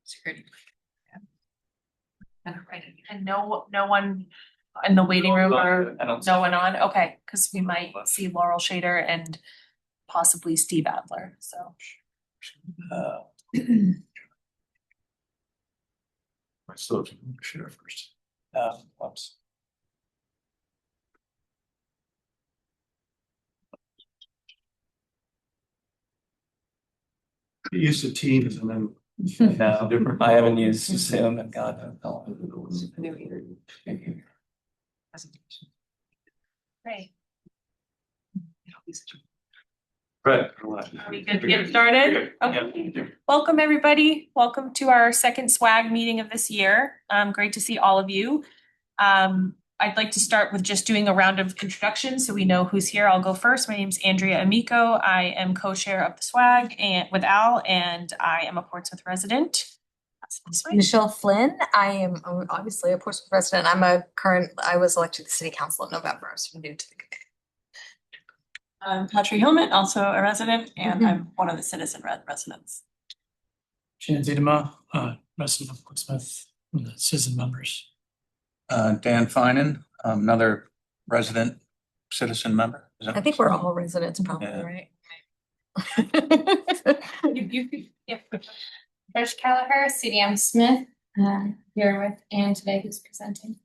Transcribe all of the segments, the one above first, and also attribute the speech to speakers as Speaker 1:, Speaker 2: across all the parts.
Speaker 1: Security. And no one in the waiting room or no one on? Okay, because we might see Laurel Shader and possibly Steve Adler, so.
Speaker 2: I still have to share first.
Speaker 3: Oops.
Speaker 2: Get used to Teams and then.
Speaker 3: No, I haven't used Zoom and God.
Speaker 1: Great.
Speaker 2: Right.
Speaker 1: Are we good to get started? Okay. Welcome, everybody. Welcome to our second SWAG meeting of this year. Great to see all of you. I'd like to start with just doing a round of introductions so we know who's here. I'll go first. My name's Andrea Amico. I am co-chair of the SWAG and with Al, and I am a Portsmouth resident.
Speaker 4: Michelle Flynn. I am obviously a Portsmouth resident. I was elected to the city council in November, so I'm new to the committee.
Speaker 5: I'm Patrick Hillman, also a resident, and I'm one of the citizen residents.
Speaker 6: Shan Zedema, resident of Portsmouth, one of the citizen members.
Speaker 3: Dan Finan, another resident citizen member.
Speaker 4: I think we're all residents probably,
Speaker 3: Yeah.
Speaker 4: right?
Speaker 7: Trish Callagher, CDM Smith, here with Ann today who's presenting.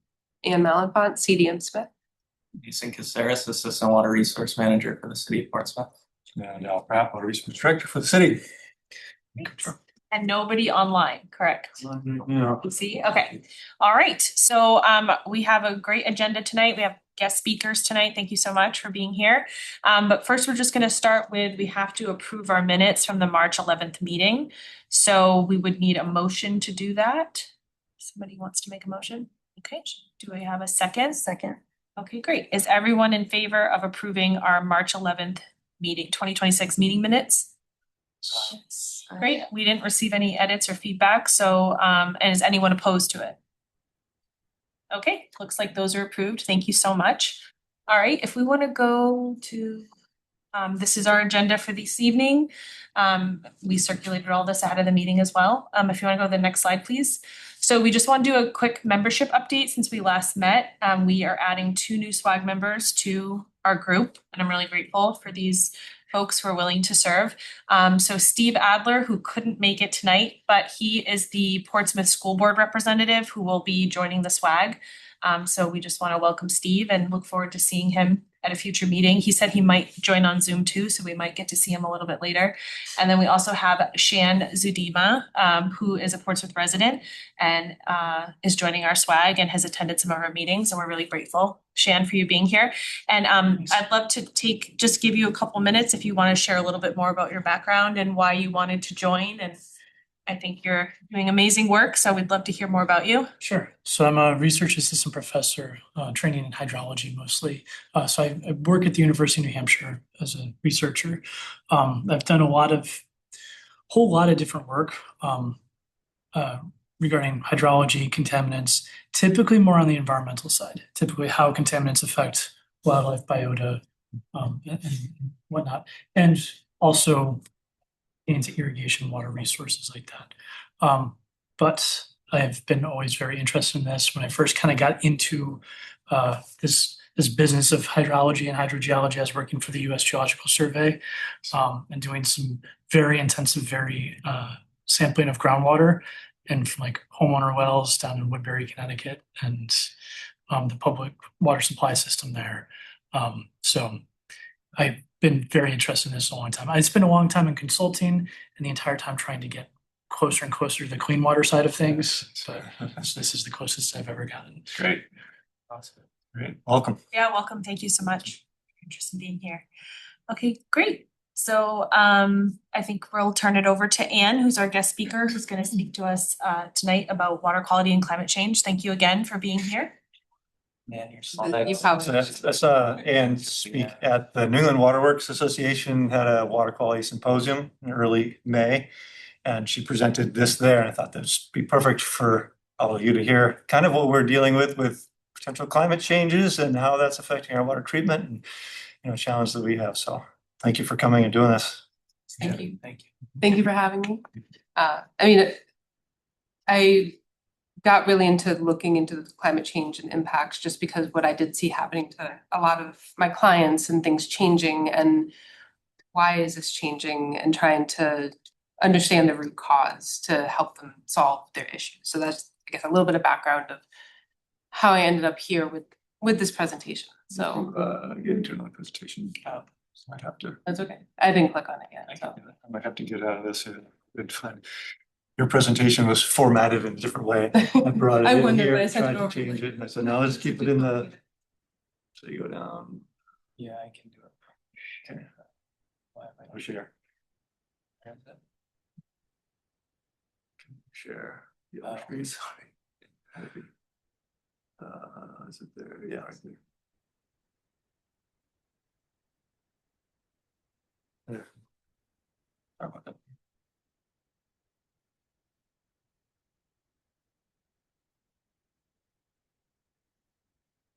Speaker 5: Ann Malenfant, CDM Smith.
Speaker 3: Mason Caceres, Assistant Water Resource Manager for the City of Portsmouth.
Speaker 2: And Al Pratt, Water Resource Director for the city.
Speaker 1: And nobody online, correct?
Speaker 2: Yeah.
Speaker 1: See, okay. All right. So we have a great agenda tonight. We have guest speakers tonight. Thank you so much for being here. But first, we're just going to start with, we have to approve our minutes from the March 11th meeting. So we would need a motion to do that. Somebody wants to make a motion? Okay. Do we have a second?
Speaker 4: Second.
Speaker 1: Okay, great. Is everyone in favor of approving our March 11th meeting, 2026 meeting minutes? Great. We didn't receive any edits or feedback. So, and is anyone opposed to it? Okay, looks like those are approved. Thank you so much. All right, if we want to go to, this is our agenda for this evening. We circulated all this ahead of the meeting as well. If you want to go to the next slide, please. So we just want to do a quick membership update since we last met. We are adding 2 new SWAG members to our group, and I'm really grateful for these folks who are willing to serve. So Steve Adler, who couldn't make it tonight, but he is the Portsmouth School Board representative who will be joining the SWAG. So we just want to welcome Steve and look forward to seeing him at a future meeting. He said he might join on Zoom too, so we might get to see him a little bit later. And then we also have Shan Zedema, who is a Portsmouth resident and is joining our SWAG and has attended some of our meetings. And we're really grateful, Shan, for you being here. And I'd love to just give you a couple minutes if you want to share a little bit more about your background and why you wanted to join. And I think you're doing amazing work, so we'd love to hear more about you.
Speaker 6: Sure. So I'm a research assistant professor, training in hydrology mostly. So I work at the University of New Hampshire as a researcher. I've done a whole lot of different work regarding hydrology, contaminants, typically more on the environmental side, typically how contaminants affect wildlife, biota, and whatnot, and also into irrigation, water resources like that. But I've been always very interested in this. When I first kind of got into this business of hydrology and hydrogeology, I was working for the U.S. Geological Survey and doing some very intensive, sampling of groundwater and from like homeowner wells down in Woodbury, Connecticut, and the public water supply system there. So I've been very interested in this a long time. I spent a long time in consulting and the entire time trying to get closer and closer to the clean water side of things. So this is the closest I've ever gotten.
Speaker 2: Great. Awesome. Great. Welcome.
Speaker 1: Yeah, welcome. Thank you so much. Interested in being here. Okay, great. So I think we'll turn it over to Ann, who's our guest speaker, who's going to speak to us tonight about water quality and climate change. Thank you again for being here.
Speaker 3: Man, you're so nice.
Speaker 8: That's and speak at the New England Waterworks Association had a water quality symposium in early May. And she presented this there, and I thought this would be perfect for all of you to hear kind of what we're dealing with potential climate changes and how that's affecting our water treatment and, challenge that we have. So thank you for coming and doing this.
Speaker 5: Thank you.
Speaker 3: Thank you.
Speaker 9: Thank you for having me. I got really into looking into the climate change and impacts just because what I did see happening to a lot of my clients and things changing and why is this changing and trying to understand the root cause to help them solve their issues. So that's, I guess, a little bit of background of how I ended up here with this presentation. So
Speaker 2: Get into another presentation. Might have to.
Speaker 9: that's okay. I didn't click on it yet. So.
Speaker 2: I might have to get out of this. It's fine. Your presentation was formatted in a different way. I brought it
Speaker 9: I
Speaker 2: in
Speaker 9: wondered
Speaker 2: here,
Speaker 9: when I sent
Speaker 2: tried
Speaker 9: it
Speaker 2: to
Speaker 9: over.
Speaker 2: change it, and I said, no, let's keep it in the. So you go down,
Speaker 3: Yeah, I can do it.
Speaker 2: okay,
Speaker 3: Why am I
Speaker 2: I'll share,
Speaker 3: not-
Speaker 2: share. The other screen, sorry. Maybe. Is it there? Yeah, right there. There. Sorry about that.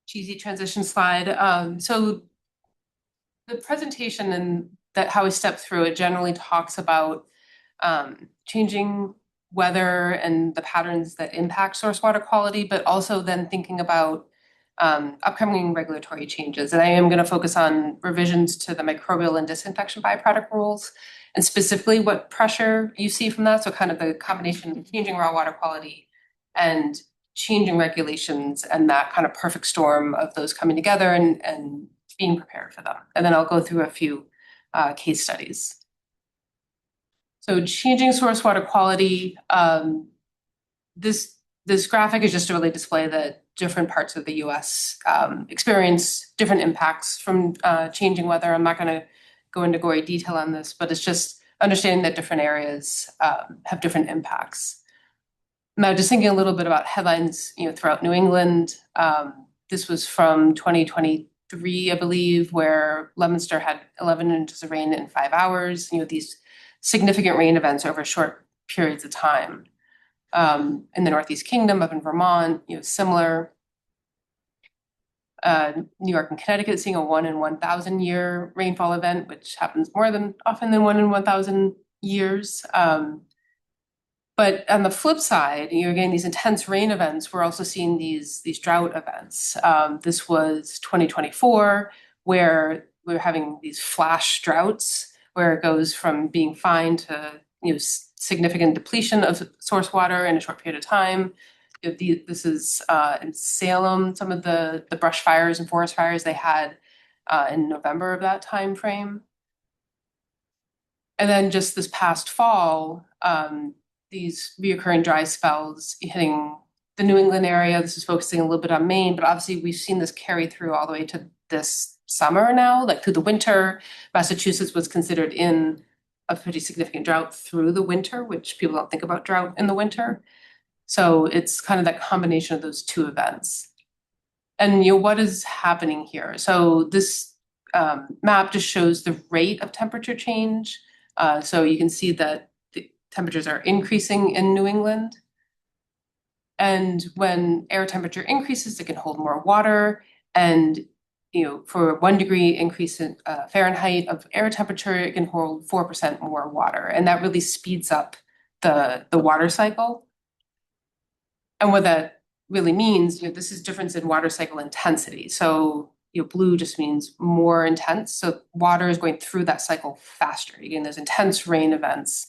Speaker 9: Cheesy transition slide. So the presentation and that how we step through it generally talks about changing weather and the patterns that impact source water quality, but also then thinking about upcoming regulatory changes. And I am going to focus on revisions to the microbial and disinfection byproduct rules, and specifically what pressure you see from that. So kind of the combination of changing raw water quality and changing regulations and that kind of perfect storm of those coming together and being prepared for them. And then I'll go through a few case studies. So changing source water quality, this graphic is just to really display that different parts of the US experience different impacts from changing weather. I'm not going to go into gory detail on this, but it's just understanding that different areas have different impacts. Now, just thinking a little bit about headlines, throughout New England. This was from 2023, I believe, where Leominster had 11 inches of rain in 5 hours. These significant rain events over short periods of time. In the Northeast Kingdom, up in Vermont, similar. New York and Connecticut seeing a 1 in 1,000 year rainfall event, which happens more often than 1 in 1,000 years. But on the flip side, you're getting these intense rain events. We're also seeing these drought events. This was 2024, where we're having these flash droughts, where it goes from being fine to significant depletion of source water in a short period of time. This is in Salem, some of the brush fires and forest fires they had in November of that time frame. And then just this past fall, these reoccurring dry spells hitting the New England area. This is focusing a little bit on Maine, but obviously we've seen this carry through all the way to this summer now, like through the winter. Massachusetts was considered in a pretty significant drought through the winter, which people don't think about drought in the winter. So it's kind of that combination of those two events. And what is happening here? So this map just shows the rate of temperature change. So you can see that the temperatures are increasing in New England. And when air temperature increases, it can hold more water. And for 1 degree increase in Fahrenheit of air temperature, it can hold 4% more water. And that really speeds up the water cycle. And what that really means, this is difference in water cycle intensity. So blue just means more intense. So water is going through that cycle faster. Again, there's intense rain events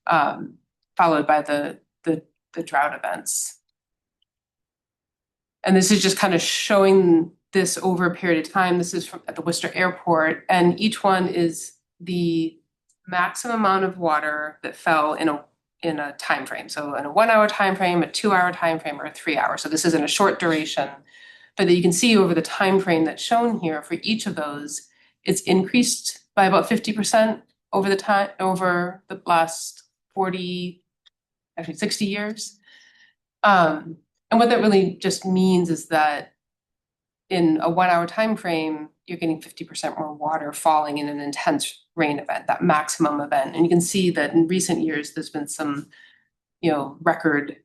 Speaker 9: followed by the drought events. And this is just kind of showing this over a period of time. This is at the Worcester Airport, and each one is the maximum amount of water that fell in a time frame. So in a 1 hour time frame, a 2 hour time frame, or a 3 hour. So this is in a short duration. But that you can see over the time frame that's shown here for each of those, it's increased by about 50% over the last 60 years. And what that really just means is that in a 1 hour time frame, you're getting 50% more water falling in an intense rain event, that maximum event. And you can see that in recent years, there's been some, record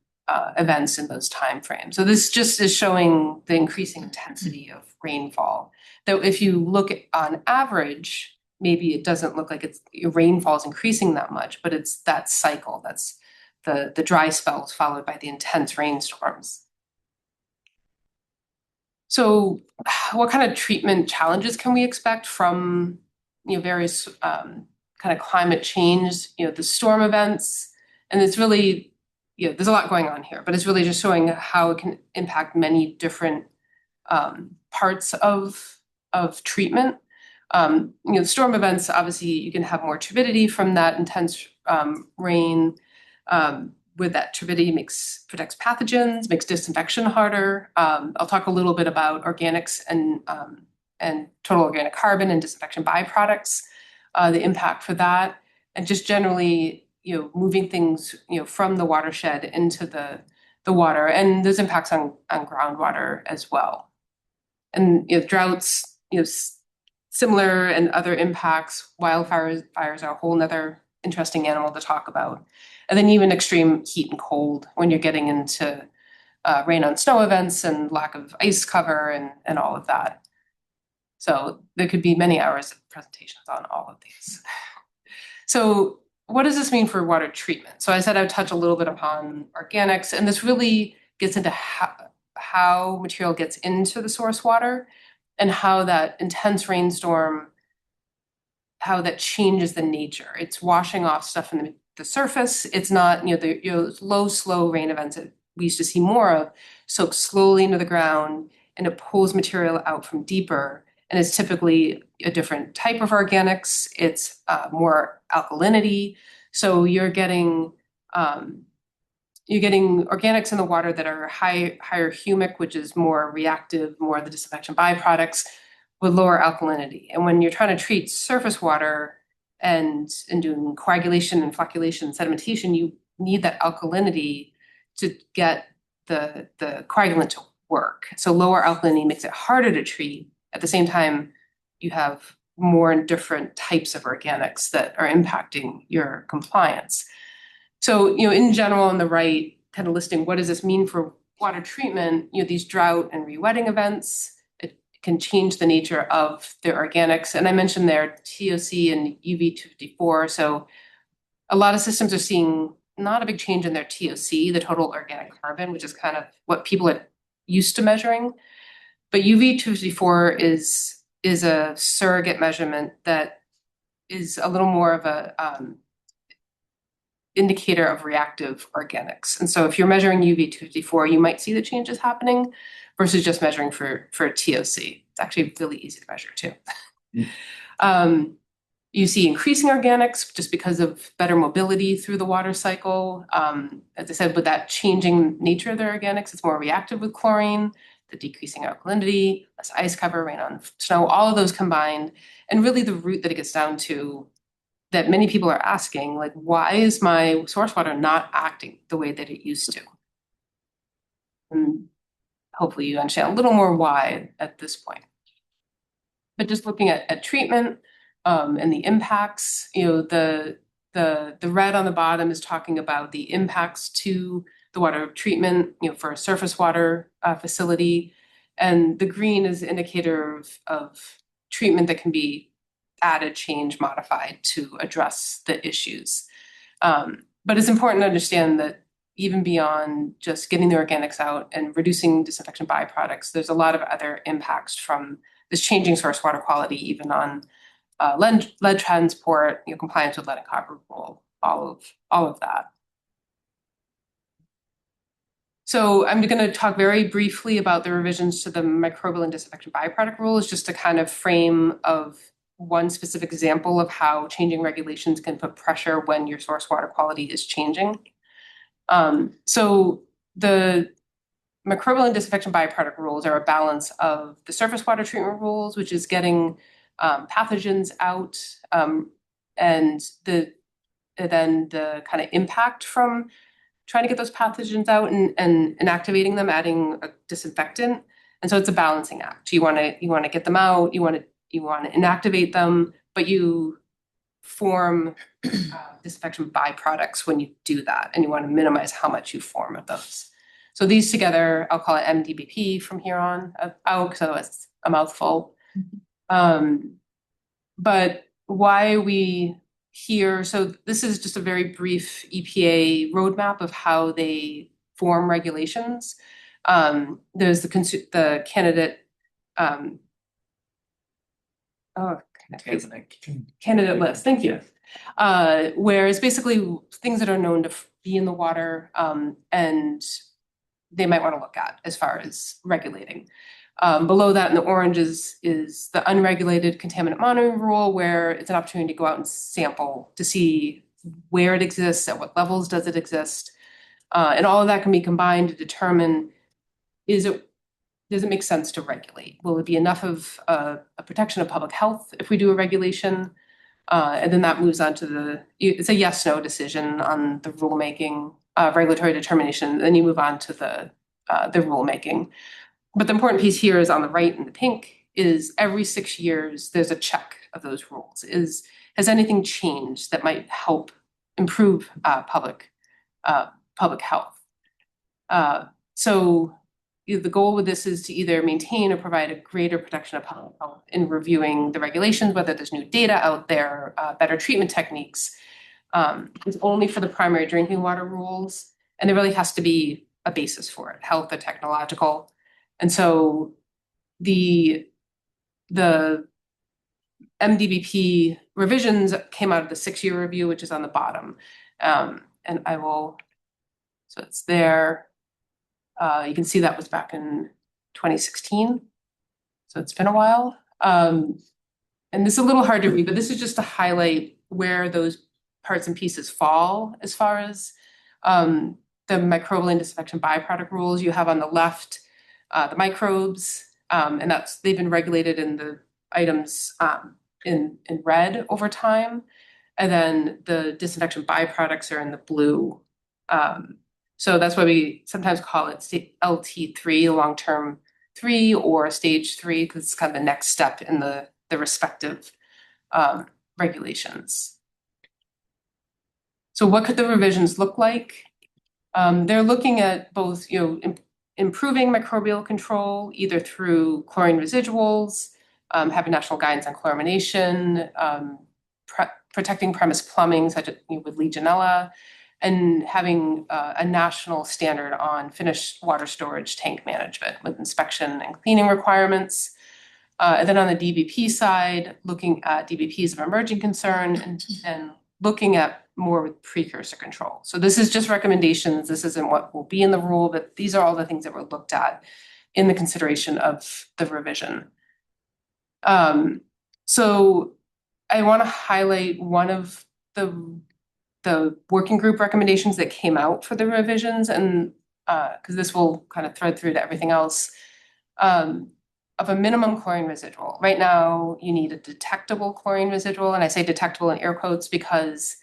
Speaker 9: events in those time frames. So this just is showing the increasing intensity of rainfall. Though if you look at, on average, maybe it doesn't look like rainfall is increasing that much, but it's that cycle. That's the dry spells followed by the intense rainstorms. So what kind of treatment challenges can we expect from, various kind of climate change, the storm events? And it's really, there's a lot going on here, but it's really just showing how it can impact many different parts of treatment. Storm events, obviously, you can have more turbidity from that intense rain. With that turbidity protects pathogens, makes disinfection harder. I'll talk a little bit about organics and total organic carbon and disinfection byproducts, the impact for that, and just generally, moving things, from the watershed into the water, and those impacts on groundwater as well. And droughts, similar and other impacts. Fires are a whole nother interesting animal to talk about. And then even extreme heat and cold when you're getting into rain on snow events and lack of ice cover and all of that. So there could be many hours of presentations on all of these. So what does this mean for water treatment? So I said I'd touch a little bit upon organics, and this really gets into how material gets into the source water and how that intense rainstorm, how that changes the nature. It's washing off stuff from the surface. It's not, the low, slow rain events that we used to see more of, soak slowly into the ground, and it pulls material out from deeper. And it's typically a different type of organics. It's more alkalinity. So you're getting organics in the water that are higher humic, which is more reactive, more of the disinfection byproducts, with lower alkalinity. And when you're trying to treat surface water and doing coagulation and flocculation and sedimentation, you need that alkalinity to get the coagulant to work. So lower alkalinity makes it harder to treat. At the same time, you have more and different types of organics that are impacting your compliance. So, in general, on the right, kind of listing what does this mean for water treatment, these drought and rewetting events, it can change the nature of the organics. And I mentioned there TOC and UV254. So a lot of systems are seeing not a big change in their TOC, the total organic carbon, which is kind of what people are used to measuring. But UV254 is a surrogate measurement that is a little more of a indicator of reactive organics. And so if you're measuring UV254, you might see the changes happening versus just measuring for TOC. It's actually really easy to measure too. You see increasing organics just because of better mobility through the water cycle. As I said, with that changing nature of their organics, it's more reactive with chlorine, the decreasing alkalinity, less ice cover, rain on snow, all of those combined. And really the root that it gets down to that many people are asking, like, why is my source water not acting the way that it used to? And hopefully you understand a little more why at this point. But just looking at treatment and the impacts, the red on the bottom is talking about the impacts to the water treatment, for a surface water facility. And the green is an indicator of treatment that can be added, changed, modified to address the issues. But it's important to understand that even beyond just getting the organics out and reducing disinfection byproducts, there's a lot of other impacts from this changing source water quality, even on lead transport, compliance with lead and copper rule, all of that. So I'm going to talk very briefly about the revisions to the microbial and disinfection byproduct rules, just to kind of frame of one specific example of how changing regulations can put pressure when your source water quality is changing. So the microbial and disinfection byproduct rules are a balance of the surface water treatment rules, which is getting pathogens out, and then the kind of impact from trying to get those pathogens out and activating them, adding a disinfectant. And so it's a balancing act. You want to get them out, you want to inactivate them, but you form disinfection byproducts when you do that, and you want to minimize how much you form of those. So these together, I'll call it MDBP from here on out, because otherwise it's a mouthful. But why are we here? So this is just a very brief EPA roadmap of how they form regulations. There's the candidate, candidate list, thank you. Where it's basically things that are known to be in the water, and they might want to look at as far as regulating. Below that in the orange is the unregulated contaminant monitoring rule, where it's an opportunity to go out and sample to see where it exists, at what levels does it exist. And all of that can be combined to determine, does it make sense to regulate? Will it be enough of a protection of public health if we do a regulation? And then that moves on to it's a yes/no decision on the rulemaking, regulatory determination. Then you move on to the rulemaking. But the important piece here is on the right in the pink is every 6 years, there's a check of those rules. Has anything changed that might help improve public health? So the goal with this is to either maintain or provide a greater protection of public health in reviewing the regulations, whether there's new data out there, better treatment techniques. It's only for the primary drinking water rules, and there really has to be a basis for it, health or technological. And so the MDBP revisions came out of the 6-year review, which is on the bottom. And so it's there. You can see that was back in 2016. So it's been a while. And this is a little hard to read, but this is just to highlight where those parts and pieces fall as far as the microbial and disinfection byproduct rules. You have on the left the microbes, and they've been regulated in the items in red over time. And then the disinfection byproducts are in the blue. So that's why we sometimes call it LT3, long-term 3, or stage 3, because it's kind of the next step in the respective regulations. So what could the revisions look like? They're looking at both, improving microbial control, either through chlorine residuals, having national guidance on chlorination, protecting premise plumbing, such as with Legionella, and having a national standard on finished water storage tank management with inspection and cleaning requirements. And then on the DBP side, looking at DBPs of emerging concern and looking at more with precursor control. So this is just recommendations. This isn't what will be in the rule, but these are all the things that were looked at in the consideration of the revision. So I want to highlight one of the working group recommendations that came out for the revisions, and because this will kind of thread through to everything else, of a minimum chlorine residual. Right now, you need a detectable chlorine residual, and I say detectable in air quotes because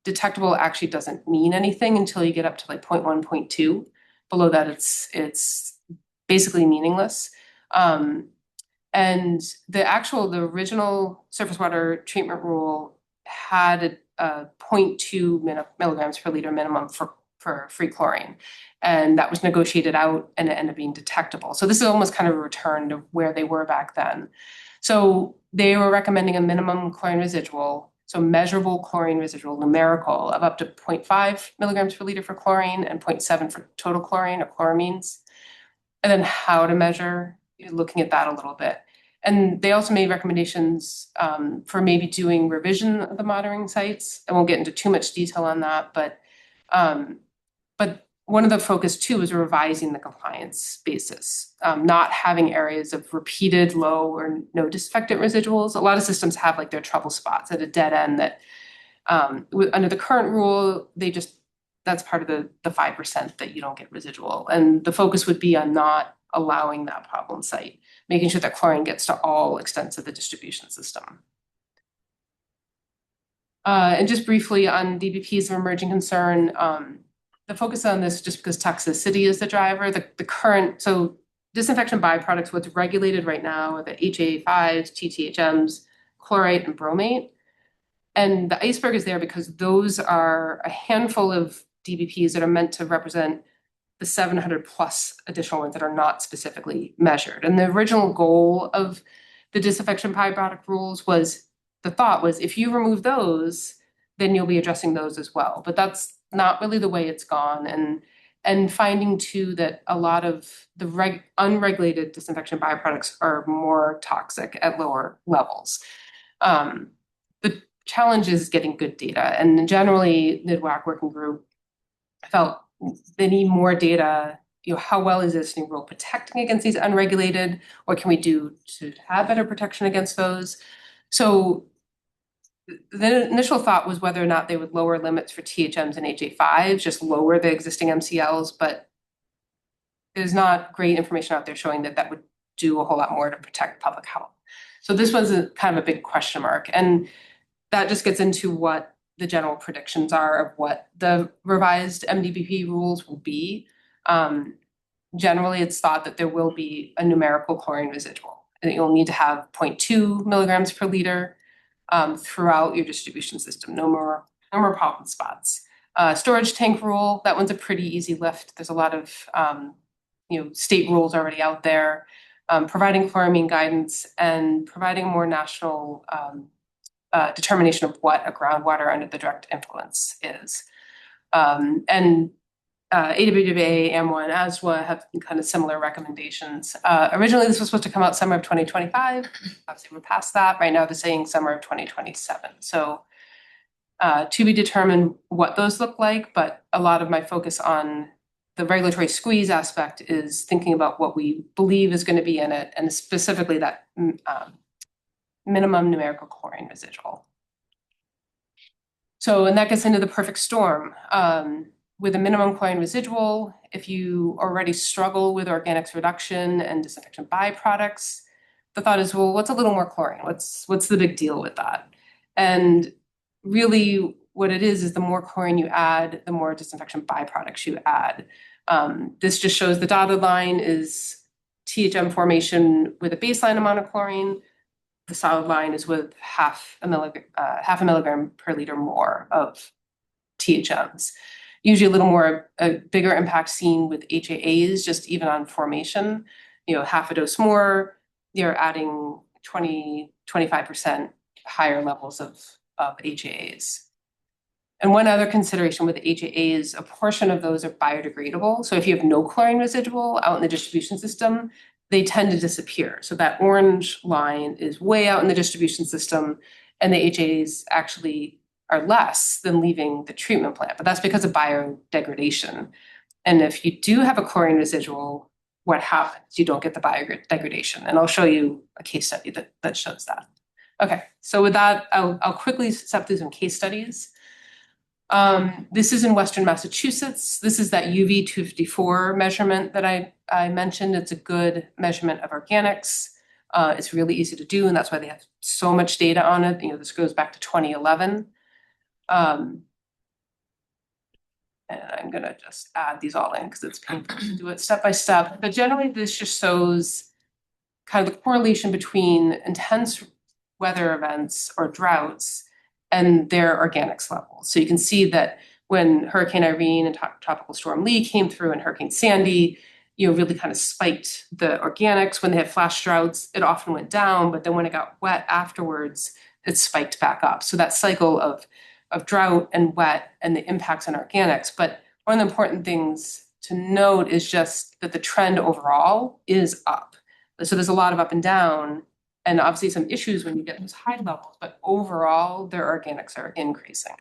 Speaker 9: detectable actually doesn't mean anything until you get up to like 0.1, 0.2. Below that, it's basically meaningless. And the original surface water treatment rule had a 0.2 milligrams per liter minimum for free chlorine. And that was negotiated out and it ended up being detectable. So this is almost kind of a return to where they were back then. So they were recommending a minimum chlorine residual, so measurable chlorine residual numerical of up to 0.5 milligrams per liter for chlorine and 0.7 for total chlorine or chloramines. And then how to measure, looking at that a little bit. And they also made recommendations for maybe doing revision of the monitoring sites. I won't get into too much detail on that, but one of the focus too is revising the compliance basis, not having areas of repeated low or no disinfectant residuals. A lot of systems have like their trouble spots at a dead end that under the current rule, that's part of the 5% that you don't get residual. And the focus would be on not allowing that problem site, making sure that chlorine gets to all extents of the distribution system. And just briefly on DBPs of emerging concern, the focus on this just because toxicity is the driver. The current, so disinfection byproducts, what's regulated right now are the HA5s, TTHMs, chlorite, and bromate. And the iceberg is there because those are a handful of DBPs that are meant to represent the 700 plus additional ones that are not specifically measured. And the original goal of the disinfection byproduct rules was the thought was if you remove those, then you'll be addressing those as well. But that's not really the way it's gone. And finding too that a lot of the unregulated disinfection byproducts are more toxic at lower levels. The challenge is getting good data, and generally NIDWAC working group felt they need more data. You know, how well is this new rule protecting against these unregulated? What can we do to have better protection against those? So the initial thought was whether or not they would lower limits for THMs and HA5s, just lower the existing MCLs, but there's not great information out there showing that that would do a whole lot more to protect public health. So this was a kind of a big question mark, and that just gets into what the general predictions are of what the revised MDBP rules will be. Generally, it's thought that there will be a numerical chlorine residual, and you'll need to have 0.2 milligrams per liter throughout your distribution system. No more problem spots. Storage tank rule, that one's a pretty easy lift. There's a lot of state rules already out there. Providing chloramine guidance and providing more national determination of what a groundwater under the direct influence is. And AWWA, AMWA, and ASWA have kind of similar recommendations. Originally, this was supposed to come out summer of 2025. Obviously, we're past that. Right now, they're saying summer of 2027. So to be determined what those look like, but a lot of my focus on the regulatory squeeze aspect is thinking about what we believe is going to be in it, and specifically that minimum numerical chlorine residual. So, and that gets into the perfect storm. With a minimum chlorine residual, if you already struggle with organics reduction and disinfection byproducts, the thought is, well, what's a little more chlorine? What's the big deal with that? And really what it is the more chlorine you add, the more disinfection byproducts you add. This just shows the dotted line is THM formation with a baseline amount of chlorine. The solid line is with half a milligram per liter more of THMs. Usually a little more, a bigger impact seen with HAAs, just even on formation. Half a dose more, you're adding 20-25% higher levels of HAAs. And one other consideration with HAAs, a portion of those are biodegradable. So if you have no chlorine residual out in the distribution system, they tend to disappear. So that orange line is way out in the distribution system, and the HAAs actually are less than leaving the treatment plant, but that's because of biodegradation. And if you do have a chlorine residual, what happens? You don't get the biodegradation. And I'll show you a case study that shows that. Okay, so with that, I'll quickly step through some case studies. This is in Western Massachusetts. This is that UV 254 measurement that I mentioned. It's a good measurement of organics. It's really easy to do, and that's why they have so much data on it. This goes back to 2011. And I'm gonna just add these all in because it's painful to do it step by step. But generally, this just shows kind of the correlation between intense weather events or droughts and their organics levels. So you can see that when Hurricane Irene and Tropical Storm Lee came through and Hurricane Sandy, really kind of spiked the organics. When they had flash droughts, it often went down, but then when it got wet afterwards, it spiked back up. So that cycle of drought and wet and the impacts on organics. But one of the important things to note is just that the trend overall is up. So there's a lot of up and down, and obviously some issues when you get those high levels, but overall their organics are increasing.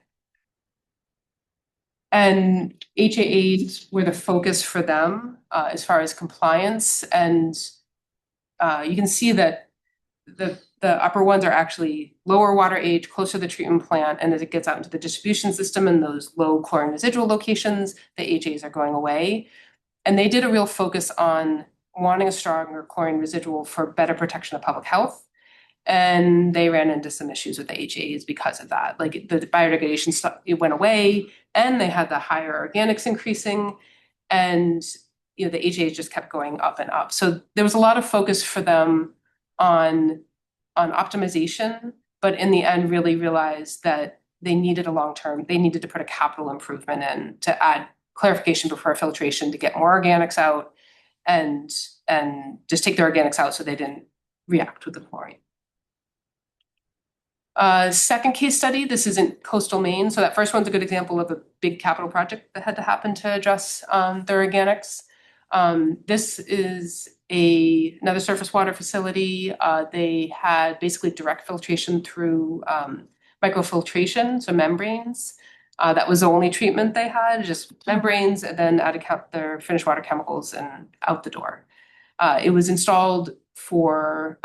Speaker 9: And HAAs were the focus for them as far as compliance. And you can see that the upper ones are actually lower water age, closer to the treatment plant, and as it gets out into the distribution system and those low chlorine residual locations, the HAs are going away. And they did a real focus on wanting a stronger chlorine residual for better protection of public health. And they ran into some issues with the HAs because of that. Like the biodegradation stuff, it went away, and they had the higher organics increasing, and the HAs just kept going up and up. So there was a lot of focus for them on optimization, but in the end really realized that they needed they needed to put a capital improvement in to add clarification before filtration to get more organics out and just take the organics out so they didn't react with the chlorine. Second case study, this is in coastal Maine. So that first one's a good example of a big capital project that had to happen to address their organics. This is another surface water facility. They had basically direct filtration through microfiltration, so membranes. That was the only treatment they had, just membranes, and then add their finished water chemicals and out the door. It was installed for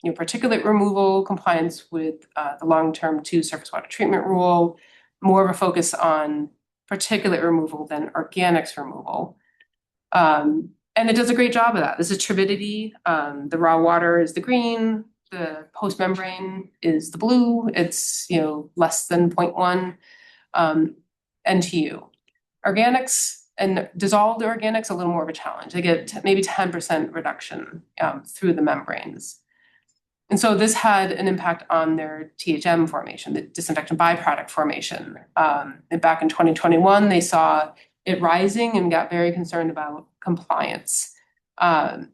Speaker 9: particulate removal, compliance with the long-term 2 surface water treatment rule, more of a focus on particulate removal than organics removal. And it does a great job of that. This is turbidity. The raw water is the green, the post membrane is the blue. It's less than 0.1 NTU. Organics and dissolved organics a little more of a challenge. They get maybe 10% reduction through the membranes. And so this had an impact on their THM formation, the disinfectant byproduct formation. And back in 2021, they saw it rising and got very concerned about compliance. And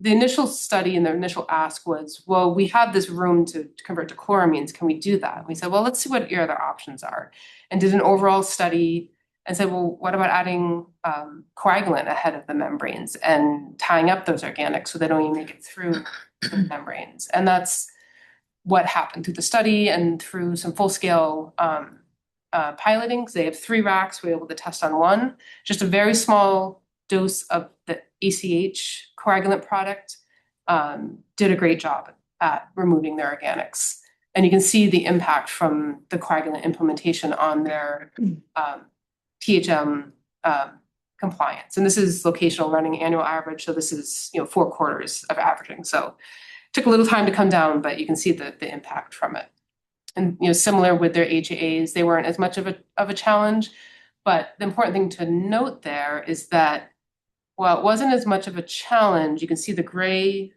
Speaker 9: the initial study and their initial ask was, well, we have this room to convert to chloramines. Can we do that? And we said, well, let's see what your other options are. And did an overall study and said, well, what about adding coagulant ahead of the membranes and tying up those organics so they don't even make it through the membranes? And that's what happened through the study and through some full-scale piloting. Because they have 3 racks, we were able to test on 1. Just a very small dose of the ACH coagulant product did a great job at removing their organics. And you can see the impact from the coagulant implementation on their THM compliance. And this is locational running annual average. So this is 4 quarters of averaging. So it took a little time to come down, but you can see the impact from it. And similar with their HAAs, they weren't as much of a challenge. But the important thing to note there is that while it wasn't as much of a challenge, you can see the gray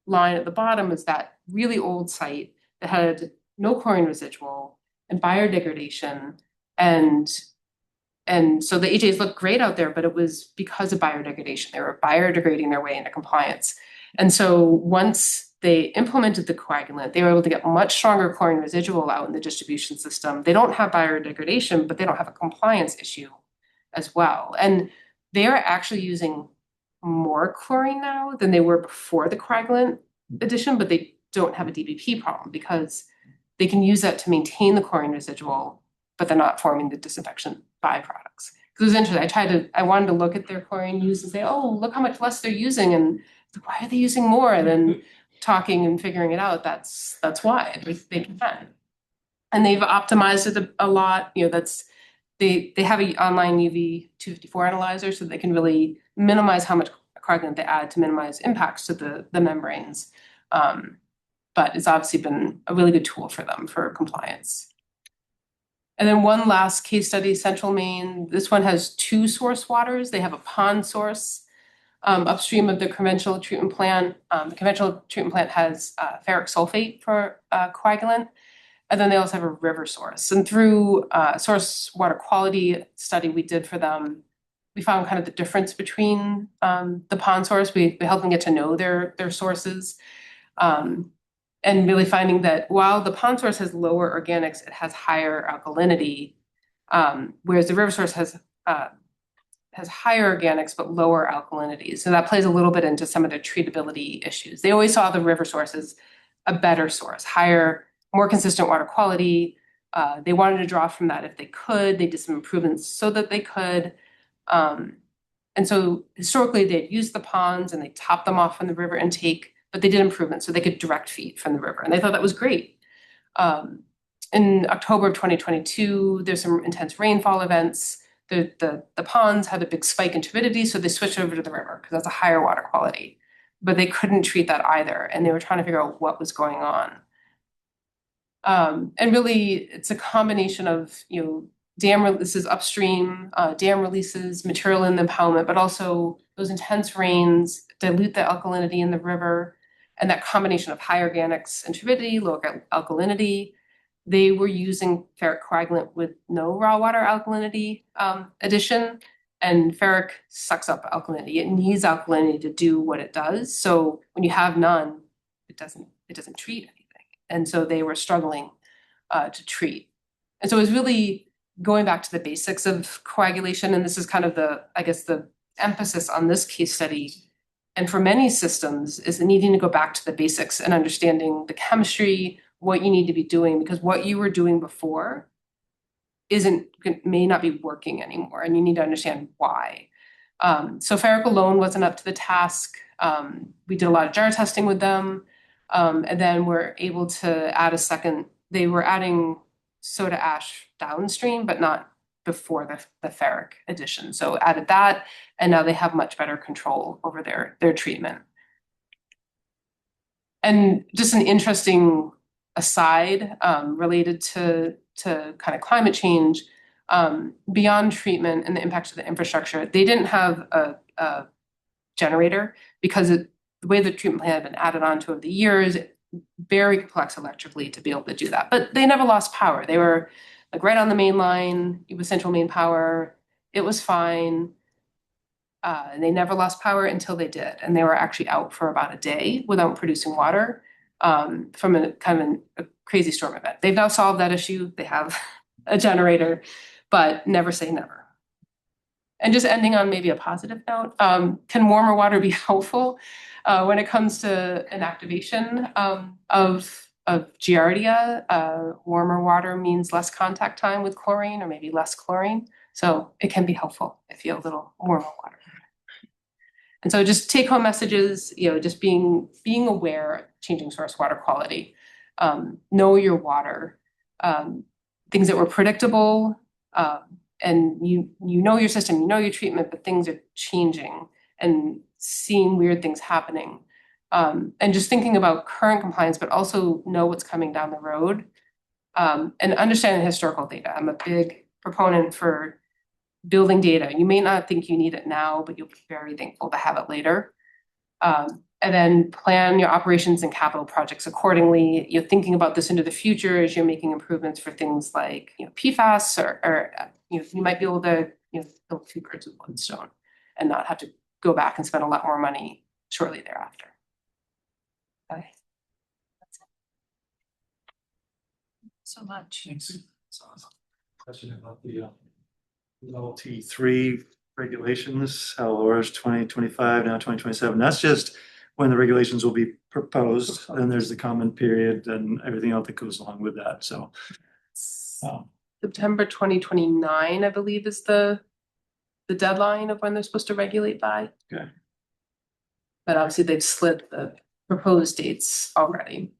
Speaker 9: line at the bottom is that really old site that had no chlorine residual and biodegradation. And so the HAs looked great out there, but it was because of biodegradation. They were biodegrading their way into compliance. And so once they implemented the coagulant, they were able to get much stronger chlorine residual out in the distribution system. They don't have biodegradation, but they don't have a compliance issue as well. And they are actually using more chlorine now than they were before the coagulant addition, but they don't have a DBP problem because they can use that to maintain the chlorine residual, but they're not forming the disinfection byproducts. Because it was interesting. I wanted to look at their chlorine use and say, oh, look how much less they're using, and why are they using more? And then talking and figuring it out, that's why they can. And they've optimized it a lot. They have an online UV 254 analyzer, so they can really minimize how much coagulant they add to minimize impacts to the membranes. But it's obviously been a really good tool for them for compliance. And then one last case study, Central Maine. This one has 2 source waters. They have a pond source upstream of the conventional treatment plant. The conventional treatment plant has ferric sulfate for coagulant. And then they also have a river source. And through source water quality study we did for them, we found kind of the difference between the pond source. We helped them get to know their sources. And really finding that while the pond source has lower organics, it has higher alkalinity, whereas the river source has higher organics but lower alkalinity. So that plays a little bit into some of the treatability issues. They always saw the river source as a better source, higher, more consistent water quality. They wanted to draw from that if they could. They did some improvements so that they could. And so historically they'd used the ponds and they topped them off from the river intake, but they did improvements so they could direct feed from the river. And they thought that was great. In October of 2022, there's some intense rainfall events. The ponds had a big spike in turbidity, so they switched over to the river because that's a higher water quality. But they couldn't treat that either. And they were trying to figure out what was going on. And really, it's a combination of, this is upstream, dam releases, material in the impoundment, but also those intense rains dilute the alkalinity in the river, and that combination of high organics and turbidity, low alkalinity. They were using ferric coagulant with no raw water alkalinity addition, and ferric sucks up alkalinity. It needs alkalinity to do what it does. So when you have none, it it doesn't treat anything. And so they were struggling to treat. And so it was really going back to the basics of coagulation, and this is kind of the, I guess, the emphasis on this case study. And for many systems is needing to go back to the basics and understanding the chemistry, what you need to be doing, because what you were doing before may not be working anymore, and you need to understand why. So ferric alone wasn't up to the task. We did a lot of jar testing with them, and then we're able to add a second. They were adding soda ash downstream, but not before the ferric addition. So added that, and now they have much better control over their treatment. And just an interesting aside related to kind of climate change, beyond treatment and the impact of the infrastructure, they didn't have a generator because the way the treatment plant had been added on to over the years, very complex electrically to be able to do that. But they never lost power. They were like right on the main line with central main power. It was fine. And they never lost power until they did. And they were actually out for about a day without producing water from a kind of a crazy storm event. They've now solved that issue. They have a generator, but never say never. And just ending on maybe a positive note, can warmer water be helpful when it comes to an activation of Giardia? Warmer water means less contact time with chlorine, or maybe less chlorine. So it can be helpful if you have a little warmer water. And so just take home messages, just being aware of changing source water quality, know your water, things that were predictable, and you know your system, you know your treatment, but things are changing and seeing weird things happening. And just thinking about current compliance, but also know what's coming down the road, and understanding historical data. I'm a big proponent for building data. You may not think you need it now, but you'll be very thankful to have it later. And then plan your operations and capital projects accordingly. You're thinking about this into the future as you're making improvements for things like PFAS, or you might be able to kill two birds with one stone and not have to go back and spend a lot more money shortly thereafter. Okay.
Speaker 1: So much.
Speaker 2: Thanks. Question about the LT3 regulations, how Laura's 2025, now 2027. That's just when the regulations will be proposed. Then there's the comment period and everything else that goes along with that. So
Speaker 9: September 2029, I believe, is the deadline of when they're supposed to regulate by.
Speaker 2: Okay.
Speaker 9: But obviously they've slid the proposed dates already.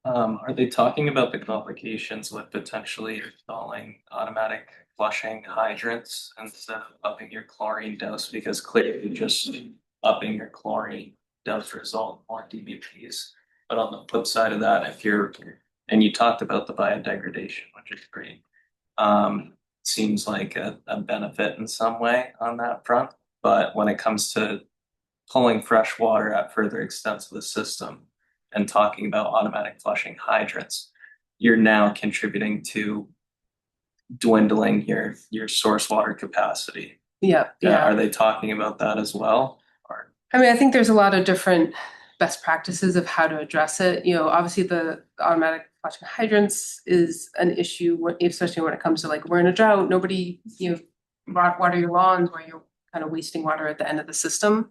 Speaker 3: Are they talking about the complications with potentially installing automatic flushing hydrants instead of upping your chlorine dose? Because clearly just upping your chlorine does result in more DBPs. But on the flip side of that, and you talked about the biodegradation, which is great. Seems like a benefit in some way on that front. But when it comes to pulling fresh water at further extents of the system and talking about automatic flushing hydrants, you're now contributing to dwindling your source water capacity.
Speaker 9: Yeah.
Speaker 3: Are they talking about that as well? Or
Speaker 9: I mean, I think there's a lot of different best practices of how to address it. Obviously the automatic flushing hydrants is an issue, especially when it comes to like, we're in a drought, nobody, water your lawns where you're kind of wasting water at the end of the system,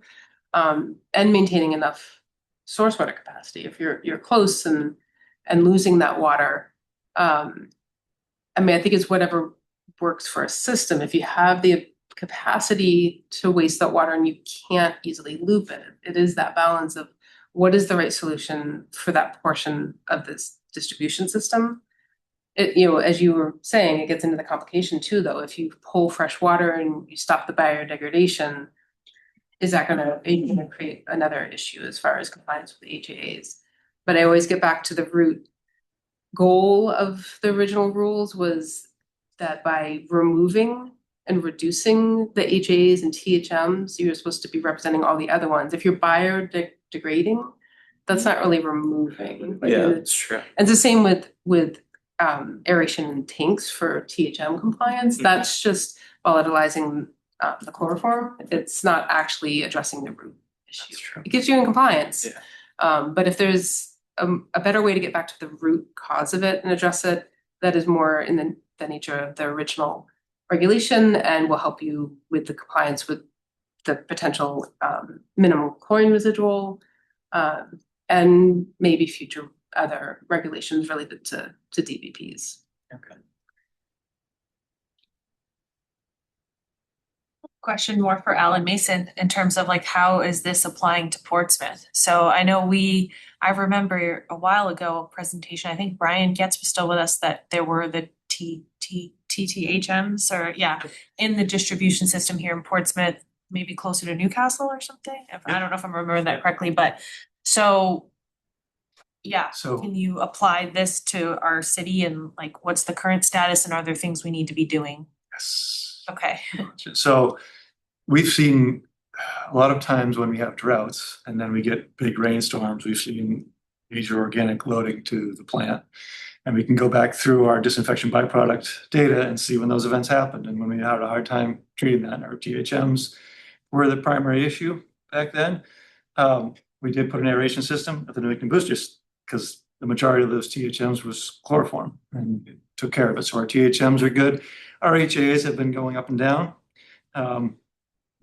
Speaker 9: and maintaining enough source water capacity. If you're close and losing that water, I think it's whatever works for a system. If you have the capacity to waste that water and you can't easily loop it, it is that balance of what is the right solution for that portion of this distribution system. As you were saying, it gets into the complication too, though. If you pull fresh water and you stop the biodegradation, is that going to create another issue as far as compliance with HAAs? But I always get back to the root goal of the original rules was that by removing and reducing the HAAs and THMs, you're supposed to be representing all the other ones. If you're biodegrading, that's not really removing.
Speaker 3: that's true.
Speaker 9: And it's the same with aeration in tanks for THM compliance. That's just volatilizing the chloroform. It's not actually addressing the root issue.
Speaker 3: That's true.
Speaker 9: It gets you in compliance.
Speaker 3: Yeah.
Speaker 9: But if there's a better way to get back to the root cause of it and address it, that is more in the nature of the original regulation and will help you with the compliance with the potential minimum chlorine residual and maybe future other regulations related to DBPs.
Speaker 3: Okay.
Speaker 1: Question more for Alan Mason in terms of like, how is this applying to Portsmouth? So I know I remember a while ago, a presentation, I think Brian Getz was still with us, that there were the TTHMs in the distribution system here in Portsmouth, maybe closer to Newcastle or something. I don't know if I'm remembering that correctly, but so
Speaker 2: So
Speaker 1: can you apply this to our city and like, what's the current status and are there things we need to be doing?
Speaker 2: yes.
Speaker 1: Okay.
Speaker 2: So we've seen a lot of times when we have droughts and then we get big rainstorms, we've seen major organic loading to the plant. And we can go back through our disinfection byproduct data and see when those events happened. And when we had a hard time treating that, our THMs were the primary issue back then. We did put an aeration system at the New England boosters because the majority of those THMs was chloroform and it took care of it. So our THMs are good. Our HAs have been going up and down.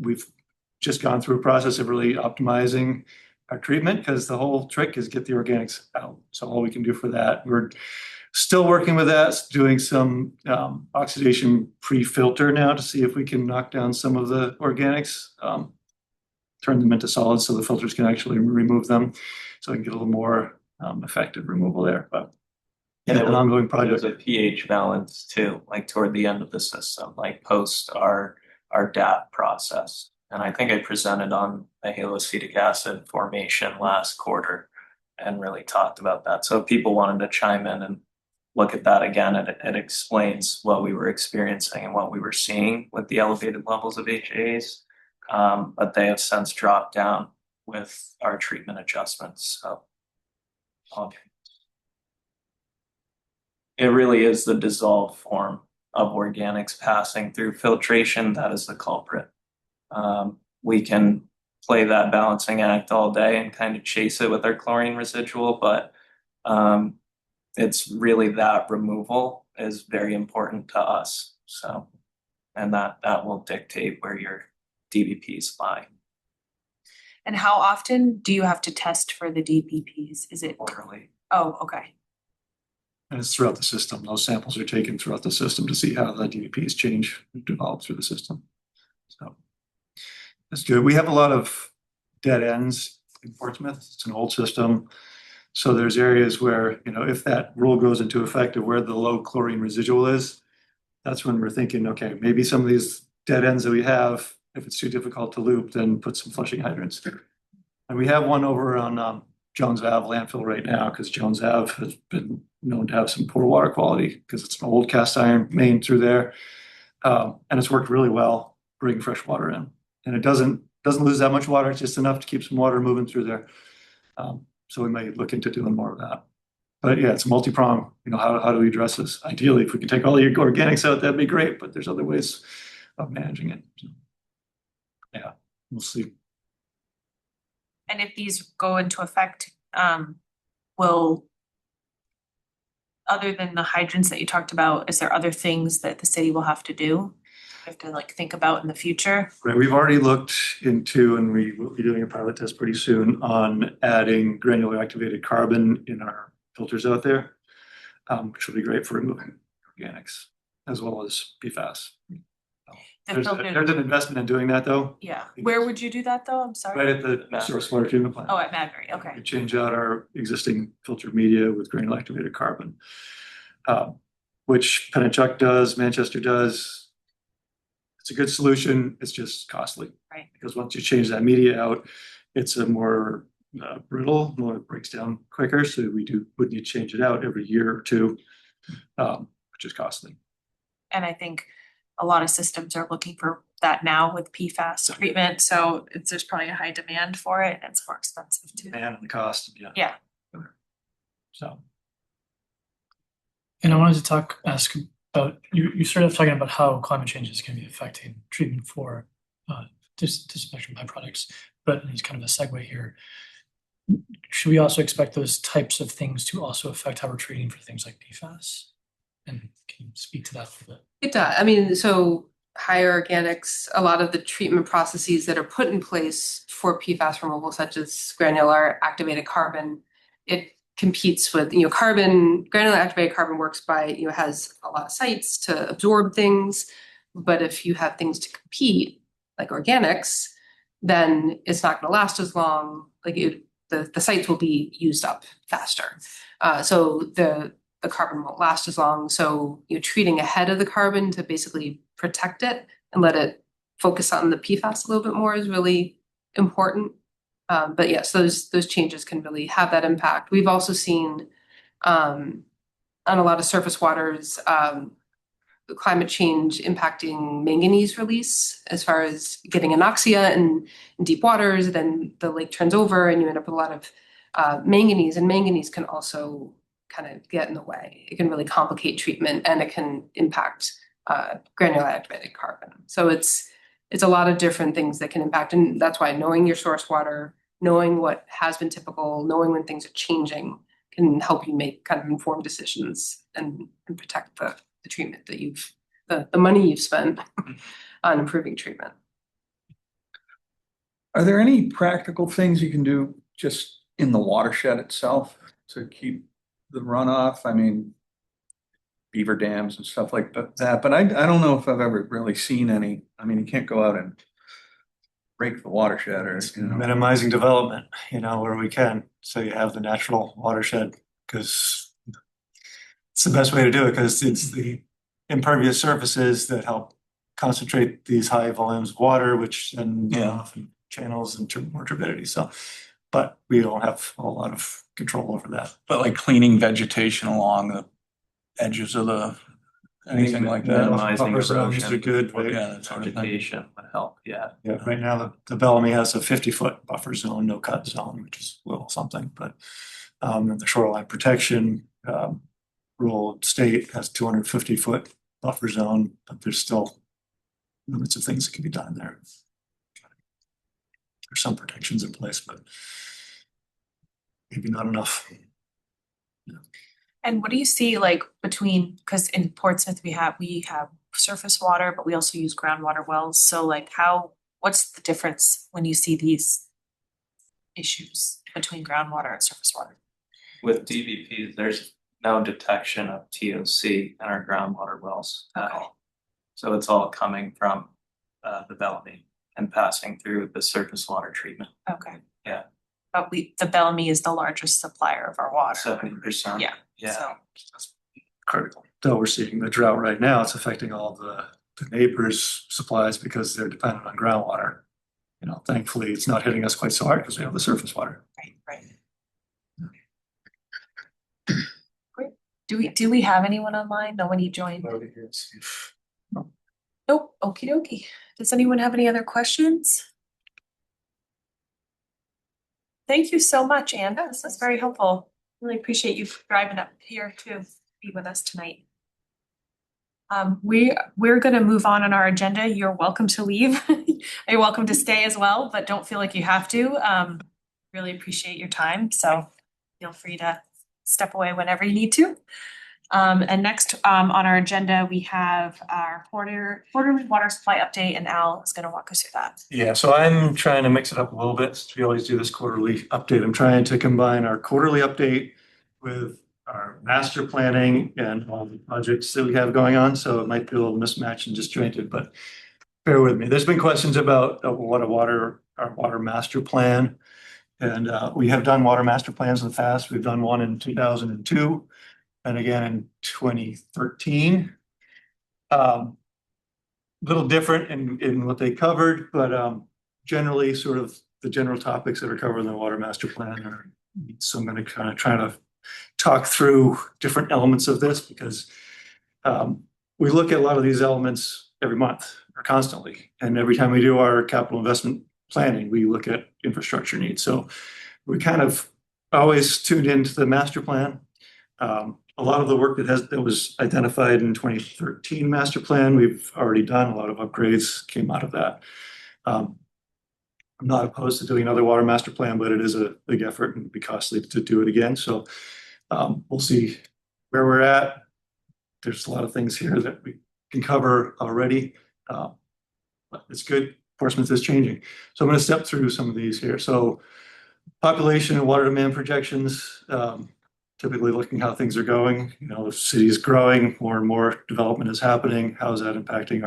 Speaker 2: We've just gone through a process of really optimizing our treatment because the whole trick is get the organics out. So all we can do for that, we're still working with that, doing some oxidation pre-filter now to see if we can knock down some of the organics, turn them into solids so the filters can actually remove them. So we can get a little more effective removal there. But yeah, an ongoing project.
Speaker 3: There's a pH balance too, like toward the end of the system, like post our DAP process. And I think I presented on the haloacetic acid formation last quarter and really talked about that. So if people wanted to chime in and look at that again, it explains what we were experiencing and what we were seeing with the elevated levels of HAs. But they have since dropped down with our treatment adjustments. So it really is the dissolved form of organics passing through filtration that is the culprit. We can play that balancing act all day and kind of chase it with our chlorine residual, but it's really that removal is very important to us. So, and that will dictate where your DBPs lie.
Speaker 1: And how often do you have to test for the DBPs? Is it?
Speaker 3: Quarterly.
Speaker 1: Oh, okay.
Speaker 2: And it's throughout the system. Those samples are taken throughout the system to see how the DBPs change and develop through the system. So that's good. We have a lot of dead ends in Portsmouth. It's an old system. So there's areas where, if that rule goes into effect of where the low chlorine residual is, that's when we're thinking, okay, maybe some of these dead ends that we have, if it's too difficult to loop, then put some flushing hydrants. And we have one over on Jones Ave landfill right now because Jones Ave has been known to have some poor water quality because it's an old cast iron main through there. And it's worked really well bringing fresh water in. And it doesn't lose that much water. It's just enough to keep some water moving through there. So we may look into doing more of that. But yeah, it's multi-pronged. How do we address this? Ideally, if we could take all your organics out, that'd be great. But there's other ways of managing it. So, yeah, we'll see.
Speaker 1: And if these go into effect, will, other than the hydrants that you talked about, is there other things that the city will have to do? Have to think about in the future?
Speaker 2: Right, we've already looked into, and we will be doing a pilot test pretty soon on adding granular activated carbon in our filters out there, which will be great for removing organics as well as PFAS. There's an investment in doing that though.
Speaker 1: Yeah, where would you do that though? I'm sorry.
Speaker 2: Right at the source water treatment plant.
Speaker 1: Oh, at Madbury, okay.
Speaker 2: We change out our existing filtered media with granular activated carbon, which Pennachuck does, Manchester does. It's a good solution. It's just costly.
Speaker 1: Right.
Speaker 2: Because once you change that media out, it's a more brittle, it breaks down quicker. So would need to change it out every year or two, which is costly.
Speaker 1: And I think a lot of systems are looking for that now with PFAS treatment. So there's probably a high demand for it and it's more expensive too.
Speaker 2: And the cost,
Speaker 1: Yeah.
Speaker 2: So.
Speaker 6: And I wanted to ask about, you started off talking about how climate change is going to be affecting treatment for disinfection byproducts, but it's kind of a segue here. should we also expect those types of things to also affect how we're treating for things like PFAS? And can you speak to that a little bit?
Speaker 9: It does. I mean, so higher organics, a lot of the treatment processes that are put in place for PFAS removal, such as granular activated carbon, it competes with, carbon, granular activated carbon works by, has a lot of sites to absorb things. But if you have things to compete, like organics, then it's not going to last as long. The sites will be used up faster. So the carbon won't last as long. So treating ahead of the carbon to basically protect it and let it focus on the PFAS a little bit more is really important. But yes, those changes can really have that impact. We've also seen on a lot of surface waters, climate change impacting manganese release as far as getting anoxia in deep waters, then the lake turns over and you end up with a lot of manganese, and manganese can also kind of get in the way. It can really complicate treatment and it can impact granular activated carbon. So it's a lot of different things that can impact, and that's why knowing your source water, knowing what has been typical, knowing when things are changing can help you make kind of informed decisions and protect the treatment that the money you've spent on improving treatment.
Speaker 10: Are there any practical things you can do just in the watershed itself to keep the runoff? I mean, beaver dams and stuff like that, but I don't know if I've ever really seen any. I mean, you can't go out and break the watershed or,
Speaker 8: Minimizing development, where we can, so you have the natural watershed, because it's the best way to do it, because it's the impervious surfaces that help concentrate these high volumes of water, which then often channels into more turbidity. So, but we don't have a lot of control over that.
Speaker 10: But like cleaning vegetation along the edges of anything like that.
Speaker 3: Minimizing
Speaker 8: Buffer zones
Speaker 3: erosion.
Speaker 8: are good, right?
Speaker 10: Yeah, that sort of thing.
Speaker 3: Vegetation would help, yeah.
Speaker 8: Yeah, right now the Bellamy has a 50-foot buffer zone, no cut zone, which is a little something, but the shoreline protection rural state has 250-foot buffer zone, but there's still limits of things that can be done there. There's some protections in place, but maybe not enough.
Speaker 1: And what do you see like between, because in Portsmouth we have surface water, but we also use groundwater wells. So like what's the difference when you see these issues between groundwater and surface water?
Speaker 3: With DBPs, there's no detection of TOC in our groundwater wells at all. So it's all coming from the Bellamy and passing through the surface water treatment.
Speaker 1: Okay.
Speaker 3: Yeah.
Speaker 1: But the Bellamy is the largest supplier of our water.
Speaker 3: 70%.
Speaker 1: Yeah.
Speaker 3: Yeah.
Speaker 1: So
Speaker 2: That's critical. Though we're seeing the drought right now, it's affecting all the neighbors' supplies because they're dependent on groundwater. Thankfully, it's not hitting us quite so hard because we have the surface water.
Speaker 1: right. Great. Do we have anyone online? No one joined? Nope. Okie dokie. Does anyone have any other questions? Thank you so much, Anne. This is very helpful. Really appreciate you driving up here to be with us tonight. We're gonna move on our agenda. You're welcome to leave. You're welcome to stay as well, but don't feel like you have to. Really appreciate your time, so feel free to step away whenever you need to. And next on our agenda, we have our quarterly water supply update, and Al is gonna walk us through that.
Speaker 2: Yeah, so I'm trying to mix it up a little bit. We always do this quarterly update. I'm trying to combine our quarterly update with our master planning and all the projects that we have going on. So it might be a little mismatched and disjointed, but bear with me. There's been questions about our water master plan. And we have done water master plans in the past. We've done one in 2002 and again in 2013. Little different in what they covered, but generally sort of the general topics that are covered in the water master plan are. So I'm going to kind of try to talk through different elements of this because we look at a lot of these elements every month or constantly. And every time we do our capital investment planning, we look at infrastructure needs. So we kind of always tuned into the master plan. A lot of the work that was identified in 2013 master plan, we've already done. A lot of upgrades came out of that. I'm not opposed to doing another water master plan, but it is a big effort and it'd be costly to do it again. So we'll see where we're at. There's a lot of things here that we can cover already. But it's good. Portsmouth is changing. So I'm going to step through some of these here. So population and water demand projections, typically looking how things are going. You know, the city is growing, more and more development is happening. How is that impacting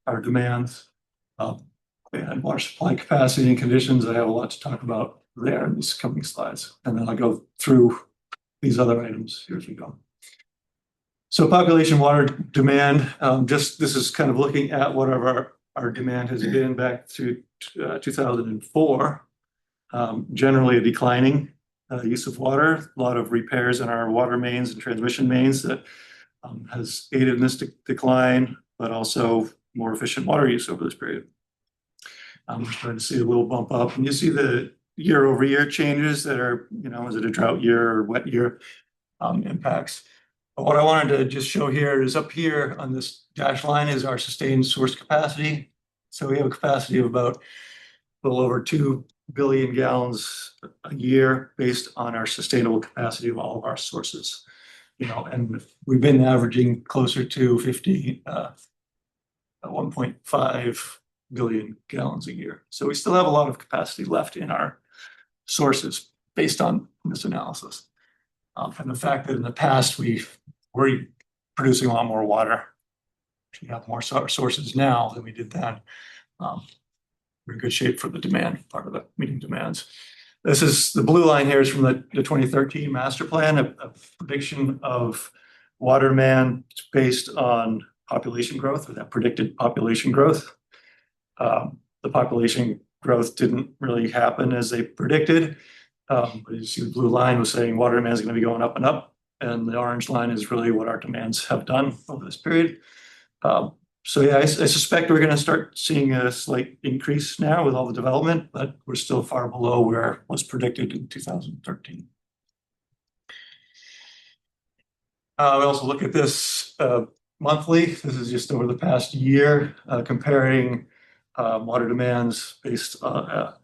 Speaker 2: our demands? And water supply capacity and conditions. I have a lot to talk about there in these coming slides. And then I'll go through these other items here as we go. So population water demand, this is kind of looking at what our demand has been back through 2004. Generally a declining use of water, a lot of repairs in our water mains and transmission mains that has aided in this decline, but also more efficient water use over this period. I'm starting to see a little bump up, and you see the year-over-year changes that are, you know, is it a drought year or wet year impacts. But what I wanted to just show here is up here on this dash line is our sustained source capacity. So we have a capacity of about a little over 2 billion gallons a year based on our sustainable capacity of all of our sources. You know, and we've been averaging closer to 1.5 billion gallons a year. So we still have a lot of capacity left in our sources based on this analysis. And the fact that in the past we're producing a lot more water. We have more sources now than we did then. We're in good shape for the demand part of it, meeting demands. This is the blue line here is from the 2013 master plan, a prediction of water demand based on population growth, or that predicted population growth. The population growth didn't really happen as they predicted. But you see the blue line was saying water demand is going to be going up and up. And the orange line is really what our demands have done over this period. So yeah, I suspect we're going to start seeing a slight increase now with all the development, but we're still far below where was predicted in 2013. We also look at this monthly. This is just over the past year, comparing water demands based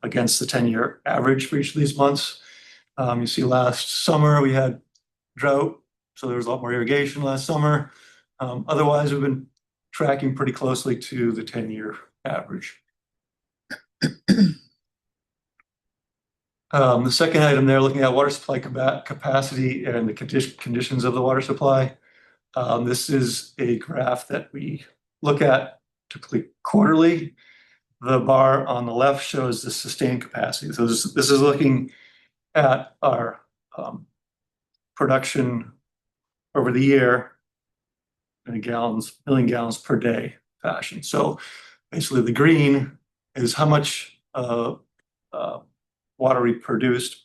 Speaker 2: against the 10-year average for each of these months. You see last summer we had drought, so there was a lot more irrigation last summer. Otherwise, we've been tracking pretty closely to the 10-year average. The second item there, looking at water supply capacity and the conditions of the water supply. This is a graph that we look at typically quarterly. The bar on the left shows the sustained capacity. So this is looking at our production over the year in a million gallons per day fashion. So basically the green is how much water we produced,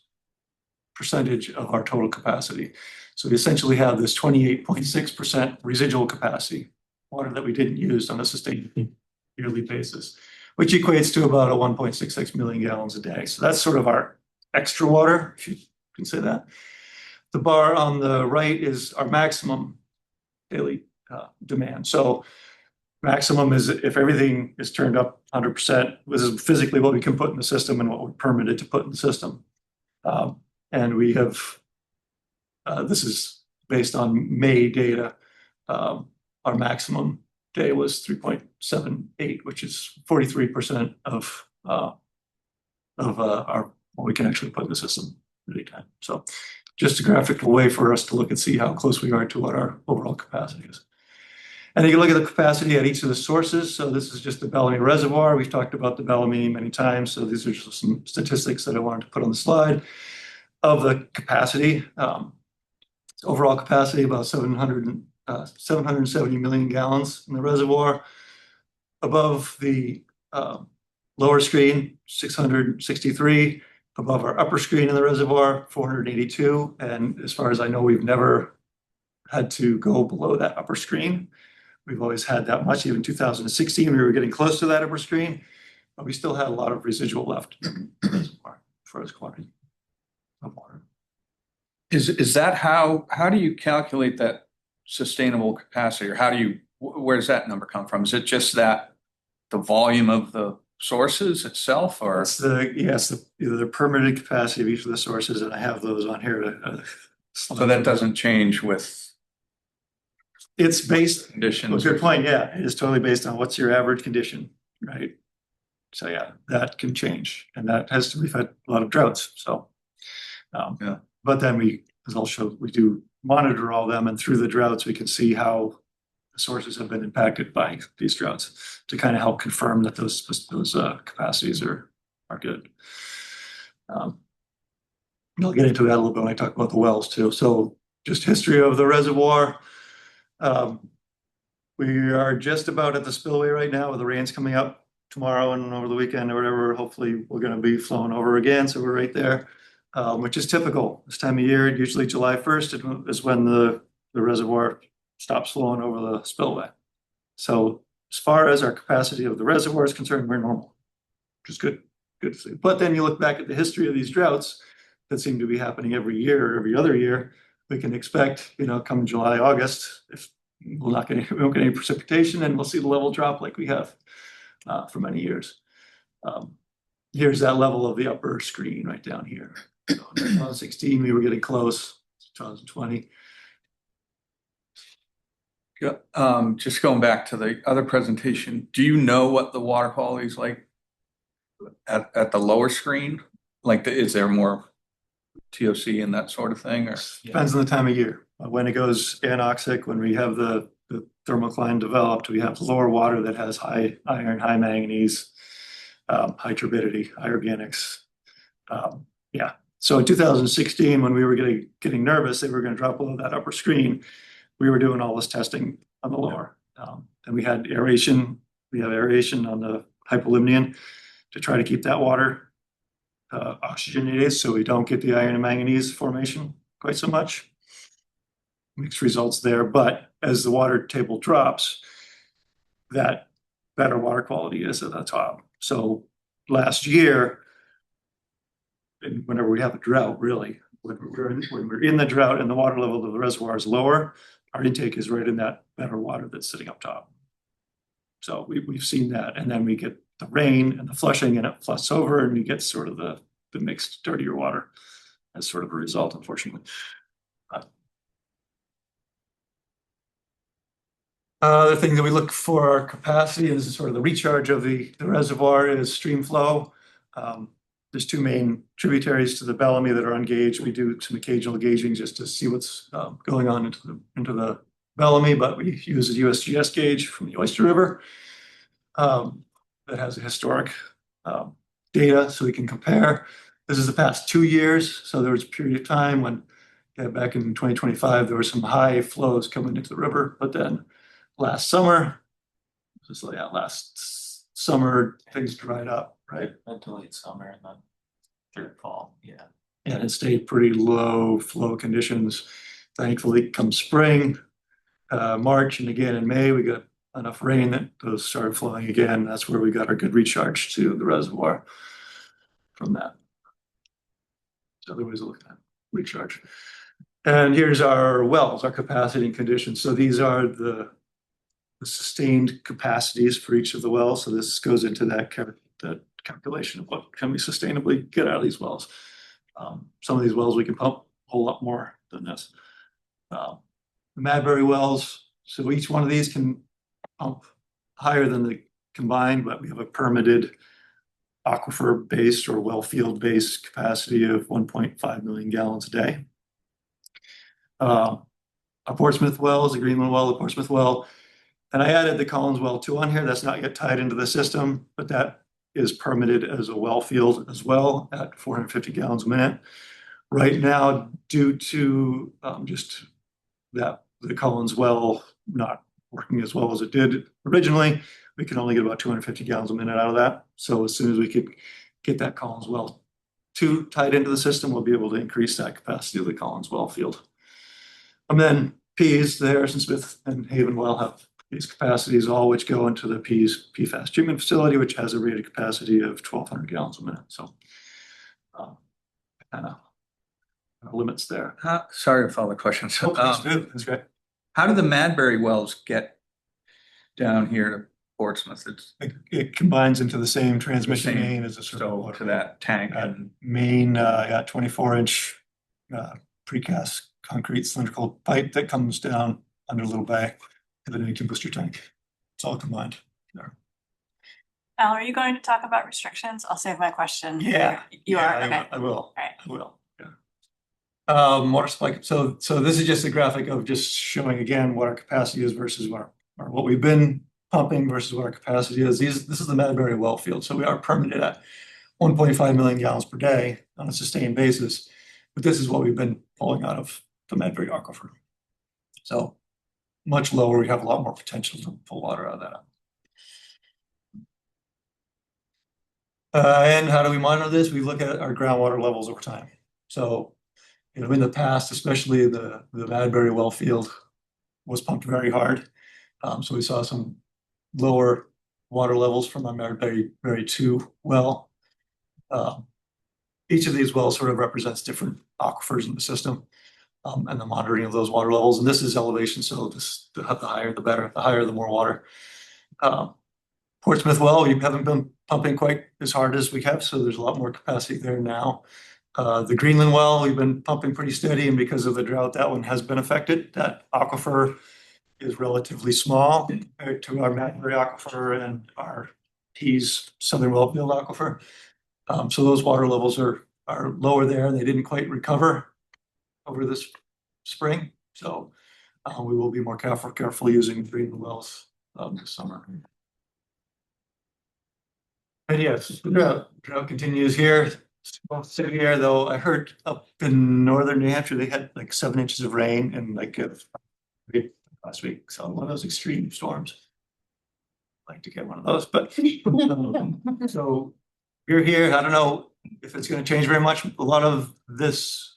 Speaker 2: percentage of our total capacity. So we essentially have this 28.6% residual capacity, water that we didn't use on a sustained yearly basis, which equates to about 1.66 million gallons a day. So that's sort of our extra water, if you can say that. The bar on the right is our maximum daily demand. So maximum is if everything is turned up 100%, this is physically what we can put in the system and what we're permitted to put in the system. And we have, this is based on May data. Our maximum day was 3.78, which is 43% of our what we can actually put in the system at any time. So just a graphical way for us to look and see how close we are to what our overall capacity is. And you can look at the capacity at each of the sources. So this is just the Bellamy Reservoir. We've talked about the Bellamy many times. So these are just some statistics that I wanted to put on the slide of the capacity. Overall capacity about 770 million gallons in the reservoir. Above the lower screen, 663. Above our upper screen in the reservoir, 482. And as far as I know, we've never had to go below that upper screen. We've always had that much. Even 2016, we were getting close to that upper screen, but we still had a lot of residual left in the reservoir for as quantity of water.
Speaker 10: Is that how do you calculate that sustainable capacity, or where does that number come from? Is it just that the volume of the sources itself or?
Speaker 2: It's either the permitted capacity of each of the sources, and I have those on here to.
Speaker 10: So that doesn't change with
Speaker 2: It's based,
Speaker 10: conditions?
Speaker 2: good point, yeah, it is totally based on what's your average condition, right? So yeah, that can change, and we've had a lot of droughts, so.
Speaker 10: Yeah.
Speaker 2: But then as I'll show, we do monitor all them, and through the droughts, we can see how the sources have been impacted by these droughts to kind of help confirm that those capacities are good. I'll get into that a little bit when I talk about the wells too. So just history of the reservoir. We are just about at the spillway right now with the rains coming up tomorrow and over the weekend or whatever. Hopefully we're going to be flowing over again. So we're right there, which is typical this time of year. Usually July 1st is when the reservoir stops flowing over the spillway. So as far as our capacity of the reservoir is concerned, we're normal, which is good to see. But then you look back at the history of these droughts that seem to be happening every year or every other year. We can expect, come July, August, if we won't get any precipitation, and we'll see the level drop like we have for many years. Here's that level of the upper screen right down here. In 2016, we were getting close. 2020.
Speaker 10: Yeah, just going back to the other presentation, do you know what the water quality is like at the lower screen? Like, is there more TOC and that sort of thing, or?
Speaker 2: Depends on the time of year. When it goes anoxic, when we have the thermocline developed, we have lower water that has high iron, high manganese, high turbidity, high organics. Yeah. So in 2016, when we were getting nervous, they were going to drop below that upper screen. We were doing all this testing on the lower, and we had aeration. We have aeration on the hypolimnion to try to keep that water oxygenated, so we don't get the iron and manganese formation quite so much. Mixed results there, but as the water table drops, that better water quality is at the top. So last year, and whenever we have a drought, really, when we're in the drought and the water level of the reservoir is lower, our intake is right in that better water that's sitting up top. So we've seen that, and then we get the rain and the flushing, and it flushes over, and you get sort of the mixed dirtier water as sort of a result, unfortunately. The thing that we look for our capacity is sort of the recharge of the reservoir is stream flow. There's two main tributaries to the Bellamy that are ungauged. We do some occasional gauging just to see what's going on into the Bellamy, but we use a USGS gauge from the Oyster River that has a historic data, so we can compare. This is the past 2 years, so there was a period of time when, back in 2025, there were some high flows coming into the river, but then last summer, things dried up, right?
Speaker 3: Until late summer and then through fall, yeah.
Speaker 2: And it stayed pretty low flow conditions. Thankfully, come spring, March, and again in May, we got enough rain that those started flowing again. That's where we got our good recharge to the reservoir from that. So there was a look at recharge. And here's our wells, our capacity and conditions. So these are the sustained capacities for each of the wells. So this goes into that calculation of what can we sustainably get out of these wells. Some of these wells we can pump a whole lot more than this. The Madbury wells, so each one of these can pump higher than the combined, but we have a permitted aquifer based or well field based capacity of 1.5 million gallons a day. A Portsmouth well is a Greenland well, a Portsmouth well. And I added the Collins well 2 on here. That's not yet tied into the system, but that is permitted as a well field as well at 450 gallons a minute. Right now, due to just that the Collins well not working as well as it did originally, we can only get about 250 gallons a minute out of that. So as soon as we could get that Collins well 2 tied into the system, we'll be able to increase that capacity of the Collins well field. And then Pease, the Harrison Smith and Haven well have these capacities, all which go into the Pease PFAS treatment facility, which has a rated capacity of 1,200 gallons a minute. So kind of limits there.
Speaker 10: Sorry if all the questions.
Speaker 2: That's great.
Speaker 10: How do the Madbury wells get down here to Portsmouth, it's
Speaker 2: It combines into the same transmission
Speaker 10: Same.
Speaker 2: main as a surface
Speaker 10: so
Speaker 2: water.
Speaker 10: to that tank and
Speaker 2: And main, got 24-inch precast concrete cylindrical pipe that comes down under Little Bay to the Newington booster tank. It's all combined there.
Speaker 5: Al, are you going to talk about restrictions? I'll save my question.
Speaker 2: Yeah.
Speaker 5: You
Speaker 2: Yeah,
Speaker 5: are, okay.
Speaker 2: I will.
Speaker 5: Alright.
Speaker 2: I will, yeah. Water supply, so this is just a graphic of just showing again what our capacity is versus what we've been pumping versus what our capacity is. This is the Madbury well field, so we are permitted at 1.5 million gallons per day on a sustained basis. But this is what we've been pulling out of the Madbury aquifer. So much lower, we have a lot more potential to pull water out of that. And how do we monitor this? We look at our groundwater levels over time. So, you know, in the past, especially the Madbury well field was pumped very hard. So we saw some lower water levels from our Madbury 2 well. Each of these wells sort of represents different aquifers in the system, and the monitoring of those water levels. And this is elevation, so the higher the better, the higher the more water. Portsmouth well, we haven't been pumping quite as hard as we have, so there's a lot more capacity there now. The Greenland well, we've been pumping pretty steady, and because of the drought, that one has been affected. That aquifer is relatively small compared to our Madbury aquifer and our Pease Southern Wellfield aquifer. So those water levels are lower there. They didn't quite recover over this spring, so we will be more careful using Greenland wells this summer. And yes, the drought continues here. Sitting here, though, I heard up in northern New Hampshire, they had like 7 inches of rain and like last week. So one of those extreme storms. I'd like to get one of those, but so we're here. I don't know if it's going to change very much. A lot of this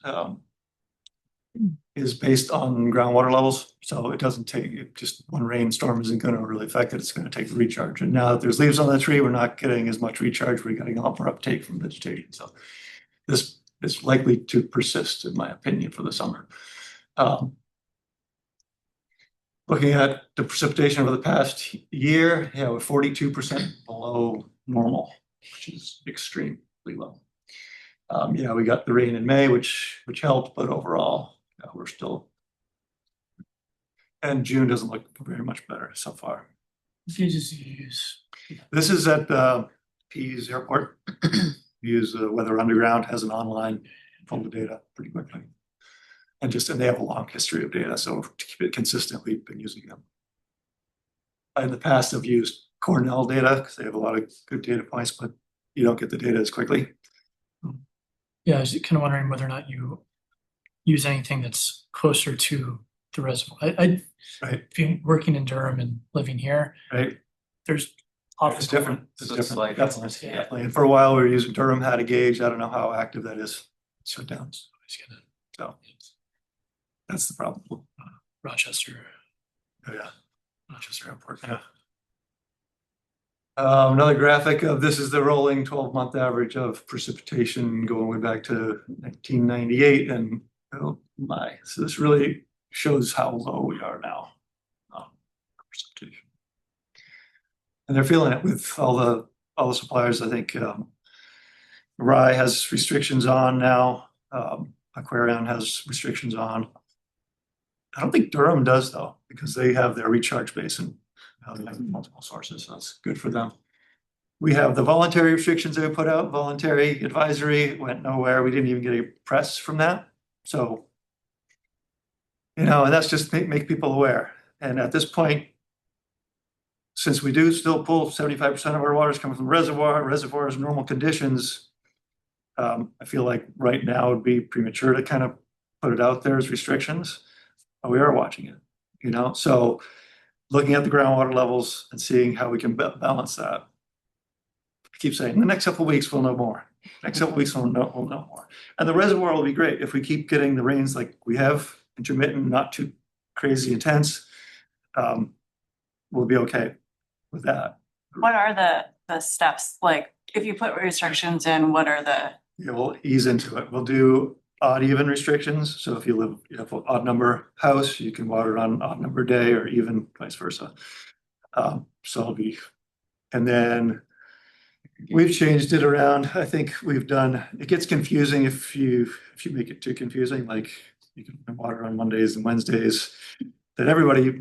Speaker 2: is based on groundwater levels, so it doesn't take just one rainstorm isn't going to really affect it. It's going to take recharge. And now that there's leaves on the tree, we're not getting as much recharge. We're getting a lot more uptake from vegetation. So this is likely to persist, in my opinion, for the summer. Looking at the precipitation over the past year, yeah, we're 42% below normal, which is extremely low. Yeah, we got the rain in May, which helped, but overall, we're still. And June doesn't look very much better so far.
Speaker 6: Use.
Speaker 2: This is at Pease Airport. We use Weather Underground, has an online full of data pretty quickly. And they have a long history of data, so to keep it consistent, we've been using them. In the past, I've used Cornell data because they have a lot of good data points, but you don't get the data as quickly.
Speaker 6: Yeah, I was kind of wondering whether or not you use anything that's closer to the reservoir. I
Speaker 2: Right,
Speaker 6: being working in Durham and living here,
Speaker 2: right.
Speaker 6: there's often
Speaker 2: It's different. It's
Speaker 3: So it's
Speaker 2: different.
Speaker 3: like-
Speaker 2: Definitely.
Speaker 3: yeah.
Speaker 2: Definitely. And for a while, we were using Durham had a gauge. I don't know how active that is. Shut down. So that's the problem.
Speaker 6: Rochester.
Speaker 2: Oh, yeah. Rochester Airport, yeah. Another graphic of this is the rolling 12-month average of precipitation going way back to 1998, and oh my, so this really shows how low we are now. Precipitation. And they're feeling it with all the suppliers. I think Rye has restrictions on now. Aquarion has restrictions on. I don't think Durham does though, because they have their recharge basin. They have multiple sources, so that's good for them. We have the voluntary restrictions that we put out, voluntary advisory, went nowhere. We didn't even get a press from that. So, and that's just make people aware. And at this point, since we do still pull 75% of our water is coming from reservoirs, normal conditions, I feel like right now would be premature to kind of put it out there as restrictions. But we are watching it, so looking at the groundwater levels and seeing how we can balance that. I keep saying the next couple of weeks we'll know more. Next couple of weeks we'll know more. And the reservoir will be great if we keep getting the rains like we have, intermittent, not too crazy intense. We'll be okay with that.
Speaker 5: What are the steps? Like, if you put restrictions in, what are the?
Speaker 2: Yeah, we'll ease into it. We'll do odd even restrictions. So if you have an odd number house, you can water on odd number day or even vice versa. So it'll be And then we've changed it around. I think we've done, it gets confusing if you make it too confusing, like you can water on Mondays and Wednesdays. That everybody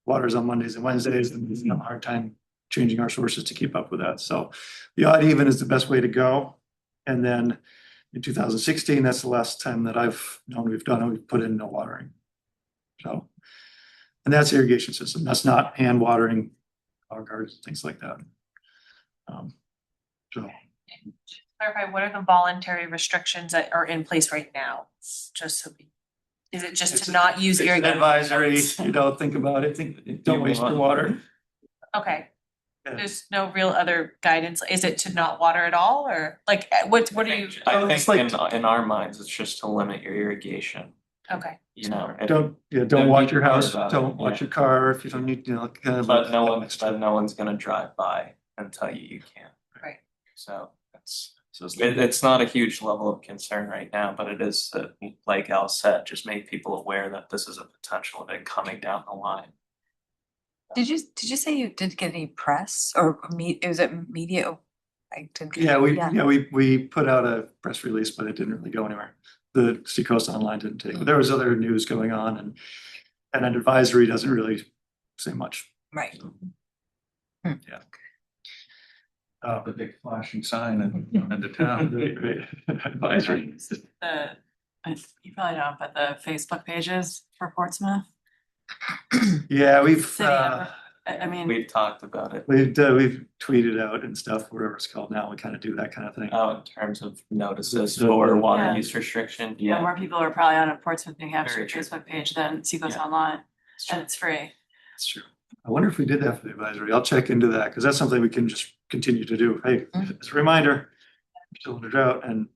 Speaker 2: waters on Mondays and Wednesdays, and we have a hard time changing our sources to keep up with that. So the odd even is the best way to go. And then in 2016, that's the last time that I've known we've done it, we've put in no watering. So, and that's irrigation system. That's not hand watering our gardens, things like that. So
Speaker 1: Clarify, what are the voluntary restrictions that are in place right now? Just so we, is it just to not use
Speaker 2: it's an
Speaker 1: irrigation?
Speaker 2: advisory, think about it, don't waste your water.
Speaker 1: Okay,
Speaker 2: Yeah.
Speaker 1: there's no real other guidance. Is it to not water at all, or like, what are you?
Speaker 3: I
Speaker 2: It's
Speaker 3: think
Speaker 2: like-
Speaker 3: in our minds, it's just to limit your irrigation,
Speaker 1: Okay,
Speaker 3: you know.
Speaker 2: Don't
Speaker 3: Don't
Speaker 2: watch
Speaker 3: be
Speaker 2: your house,
Speaker 3: worried about
Speaker 2: don't
Speaker 3: it,
Speaker 2: watch
Speaker 3: yeah.
Speaker 2: your car if you don't need, kind of.
Speaker 3: But no one's gonna drive by and tell you can't.
Speaker 1: Right.
Speaker 3: So it's not a huge level of concern right now, but it is, like Al said, just make people aware that this is a potential of it coming down the line.
Speaker 4: Did you say you did get any press or was it media? I didn't.
Speaker 2: Yeah, we put out a press release, but it didn't really go anywhere. The Seacoast Online didn't take it. There was other news going on, and an advisory doesn't really say much.
Speaker 4: Right.
Speaker 10: The big flashing sign in the town.
Speaker 2: Advisory.
Speaker 5: You probably don't, but the Facebook pages for Portsmouth,
Speaker 2: Yeah, we've
Speaker 5: City of- I mean,
Speaker 3: We've talked about it,
Speaker 2: we've tweeted out and stuff, whatever it's called now. We kind of do that kind of thing.
Speaker 3: in terms of notices
Speaker 2: The-
Speaker 3: for water
Speaker 5: Yeah.
Speaker 3: use restriction,
Speaker 5: yeah,
Speaker 3: yeah.
Speaker 5: more people are probably on a Portsmouth, New Hampshire
Speaker 3: Very true.
Speaker 5: Facebook page than Seacoast
Speaker 3: Yeah.
Speaker 5: Online,
Speaker 3: It's true.
Speaker 5: and it's free.
Speaker 2: That's true. I wonder if we did that for the advisory. I'll check into that because that's something we can just continue to do. Hey, as a reminder, we're still in a drought, and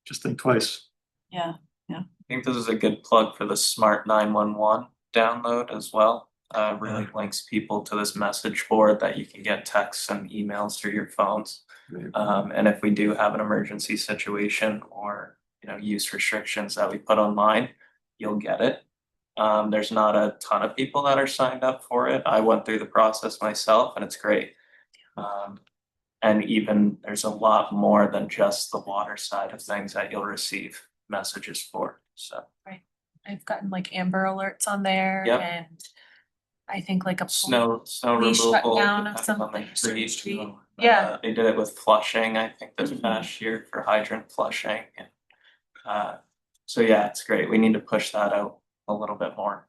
Speaker 2: just think twice.
Speaker 5: Yeah,
Speaker 3: I think this is a good plug for the Smart 911 download as well. Really links people to this message board that you can get texts and emails through your phones. And if we do have an emergency situation or, use restrictions that we put online, you'll get it. There's not a ton of people that are signed up for it. I went through the process myself and it's great. And even there's a lot more than just the water side of things that you'll receive messages for, so.
Speaker 1: I've gotten like Amber Alerts on there,
Speaker 3: Yep.
Speaker 1: and I think like a
Speaker 3: Snow
Speaker 1: police
Speaker 3: removal.
Speaker 1: shutdown of
Speaker 3: depends on the
Speaker 1: something, certain
Speaker 3: tree,
Speaker 1: street.
Speaker 3: too.
Speaker 1: Yeah.
Speaker 3: They did it with flushing, I think this past year for hydrant flushing and so yeah, it's great. We need to push that out a little bit more.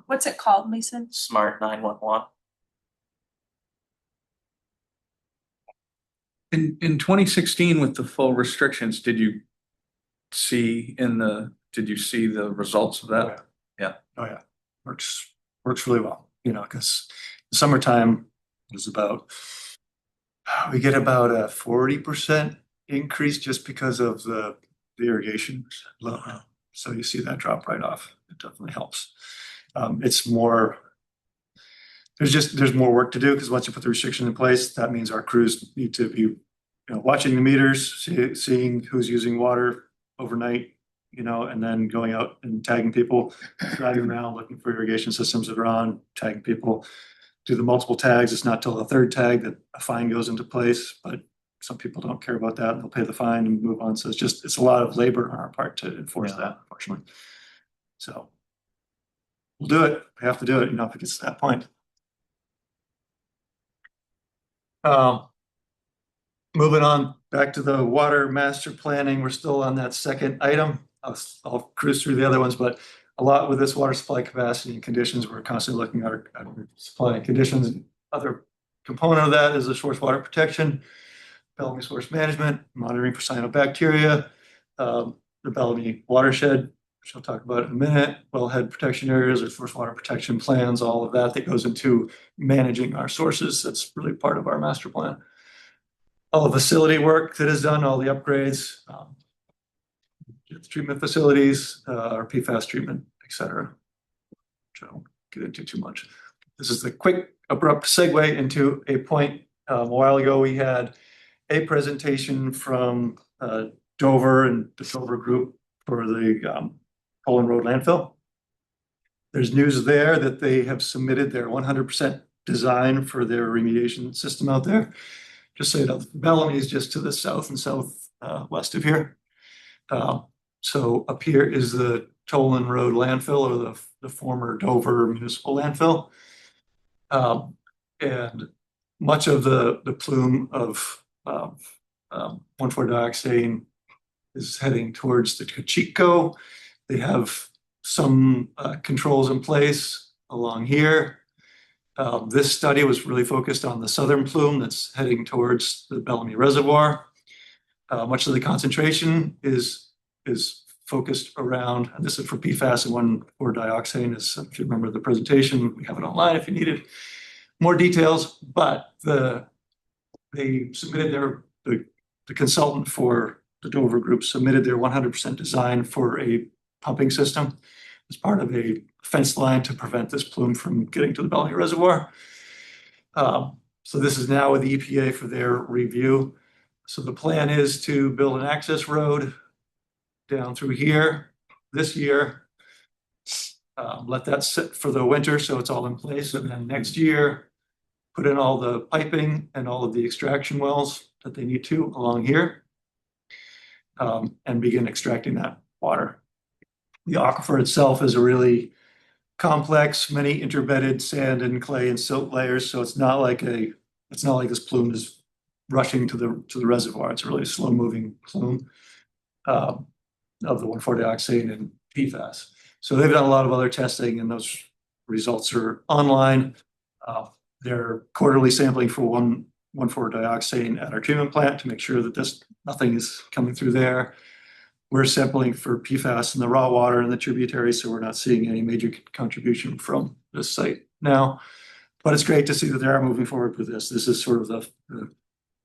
Speaker 1: What's it called, Mason?
Speaker 3: Smart 911.
Speaker 10: In 2016 with the full restrictions, did you see the results of that?
Speaker 2: Oh, yeah. Works really well, because the summertime is we get about a 40% increase just because of the irrigation load. So you see that drop right off. It definitely helps. It's more, there's more work to do because once you put the restriction in place, that means our crews need to be, watching the meters, seeing who's using water overnight, and then going out and tagging people, driving around looking for irrigation systems that are on, tagging people. Do the multiple tags. It's not till the third tag that a fine goes into place, but some people don't care about that. They'll pay the fine and move on. So it's a lot of labor on our part to enforce that, unfortunately. So we'll do it. We have to do it, if it gets to that point. Moving on back to the water master planning, we're still on that second item. I'll cruise through the other ones, but a lot with this water supply capacity and conditions, we're constantly looking at our supply conditions. Other component of that is the source water protection, Bellamy source management, monitoring for cyanobacteria, the Bellamy watershed, which I'll talk about in a minute, wellhead protection areas or source water protection plans, all of that goes into managing our sources. That's really part of our master plan. All the facility work that is done, all the upgrades, treatment facilities, our PFAS treatment, et cetera. Which I won't get into too much. This is the quick abrupt segue into a point. A while ago, we had a presentation from Dover and the Dover Group for the Poland Road landfill. There's news there that they have submitted their 100% design for their remediation system out there. Just so you know, Bellamy is just to the south and southwest of here. So up here is the Tolan Road landfill, or the former Dover municipal landfill. And much of the plume of 1,4-dioxane is heading towards the Cocheco. They have some controls in place along here. This study was really focused on the southern plume that's heading towards the Bellamy Reservoir. Much of the concentration is focused around, and this is for PFAS and 1,4-dioxane, is, if you remember the presentation, we have it online if you needed more details, but they submitted the consultant for the Dover group submitted their 100% design for a pumping system as part of a fence line to prevent this plume from getting to the Bellamy Reservoir. So this is now with the EPA for their review. So the plan is to build an access road down through here this year. Let that sit for the winter so it's all in place, and then next year put in all the piping and all of the extraction wells that they need to along here, and begin extracting that water. The aquifer itself is a really complex, many interbedded sand and clay and silt layers, so it's not like this plume is rushing to the reservoir. It's a really slow moving plume of the 1,4-dioxane and PFAS. So they've done a lot of other testing, and those results are online. They're quarterly sampling for 1,4-dioxane at our treatment plant to make sure that nothing is coming through there. We're sampling for PFAS in the raw water and the tributaries, so we're not seeing any major contribution from this site now. But it's great to see that they are moving forward with this. This is sort of the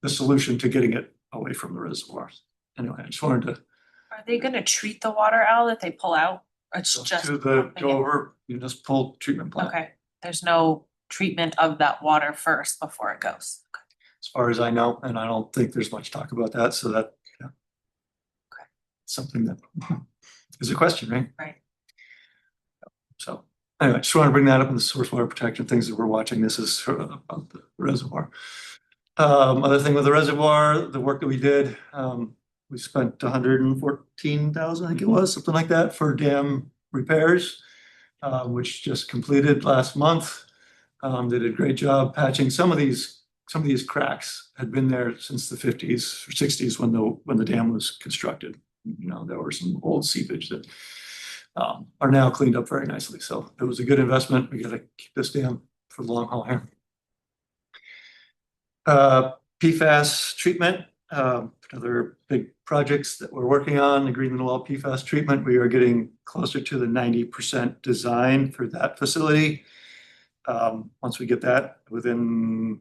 Speaker 2: solution to getting it away from the reservoirs. Anyway, I just wanted to.
Speaker 1: Are they gonna treat the water, Al, that they pull out? Or it's just
Speaker 2: To the
Speaker 1: pumping it?
Speaker 2: Dover municipal treatment plant.
Speaker 1: Okay, there's no treatment of that water first before it goes.
Speaker 2: As far as I know, and I don't think there's much talk about that, so that, yeah.
Speaker 1: Okay.
Speaker 2: Something that is a question, right?
Speaker 1: Right.
Speaker 2: So anyway, just want to bring that up in the source water protection things that we're watching. This is sort of about the reservoir. Other thing with the reservoir, the work that we did, we spent 114,000, I think it was, something like that, for dam repairs, which just completed last month. They did a great job patching some of these cracks had been there since the 50s or 60s when the dam was constructed. You know, there were some old seepage that are now cleaned up very nicely. So it was a good investment. We got to keep this dam for the long haul here. PFAS treatment, other big projects that we're working on, the Greenland Well PFAS treatment. We are getting closer to the 90% design for that facility. Once we get that within,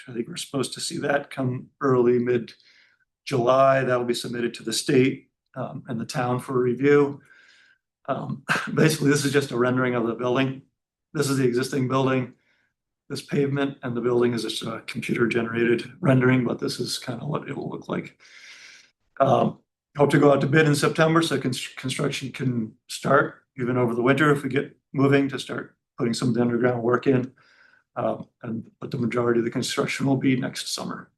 Speaker 2: I think we're supposed to see that come early, mid-July. That will be submitted to the state and the town for review. Basically, this is just a rendering of the building. This is the existing building. This pavement and the building is just a computer-generated rendering, but this is kind of what it will look like. Hope to go out to bid in September so construction can start even over the winter if we get moving to start putting some of the underground work in. But the majority of the construction will be next summer.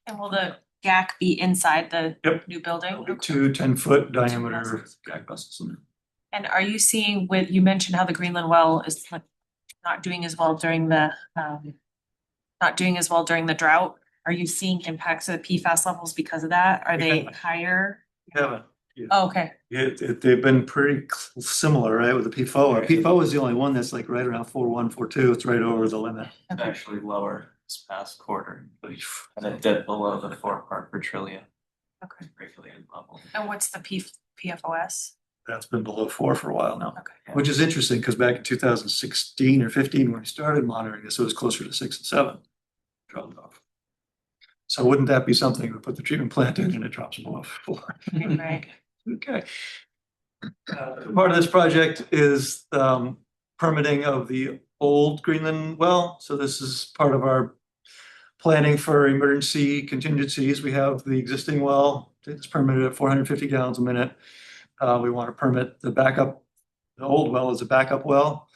Speaker 1: And will the GAC be inside the
Speaker 2: Yep.
Speaker 1: new building?
Speaker 2: There'll be 2 10-foot diameter GAC buses in there.
Speaker 1: And are you seeing you mentioned how the Greenland Well is not doing as well during the drought? Are you seeing impacts of the PFAS levels because of that? Are they higher?
Speaker 2: Haven't.
Speaker 1: Oh, okay.
Speaker 2: They've been pretty similar, right, with the PFOA. PFOA is the only one that's like right around 4.1, 4.2. It's right over the limit.
Speaker 3: Actually lower this past quarter, and it dipped below the 4 part per trillion
Speaker 1: Okay.
Speaker 3: regulated level.
Speaker 1: And what's the PFOS?
Speaker 2: That's been below 4 for a while now,
Speaker 1: Okay.
Speaker 2: which is interesting because back in 2016 or 15, when we started monitoring this, it was closer to 6 and 7. Dropped off. So wouldn't that be something we put the treatment plant in and it drops below 4?
Speaker 1: Right.
Speaker 2: Okay. Part of this project is permitting of the old Greenland Well. So this is part of our planning for emergency contingencies. We have the existing well. It's permitted at 450 gallons a minute. We want to permit the old well as a backup well.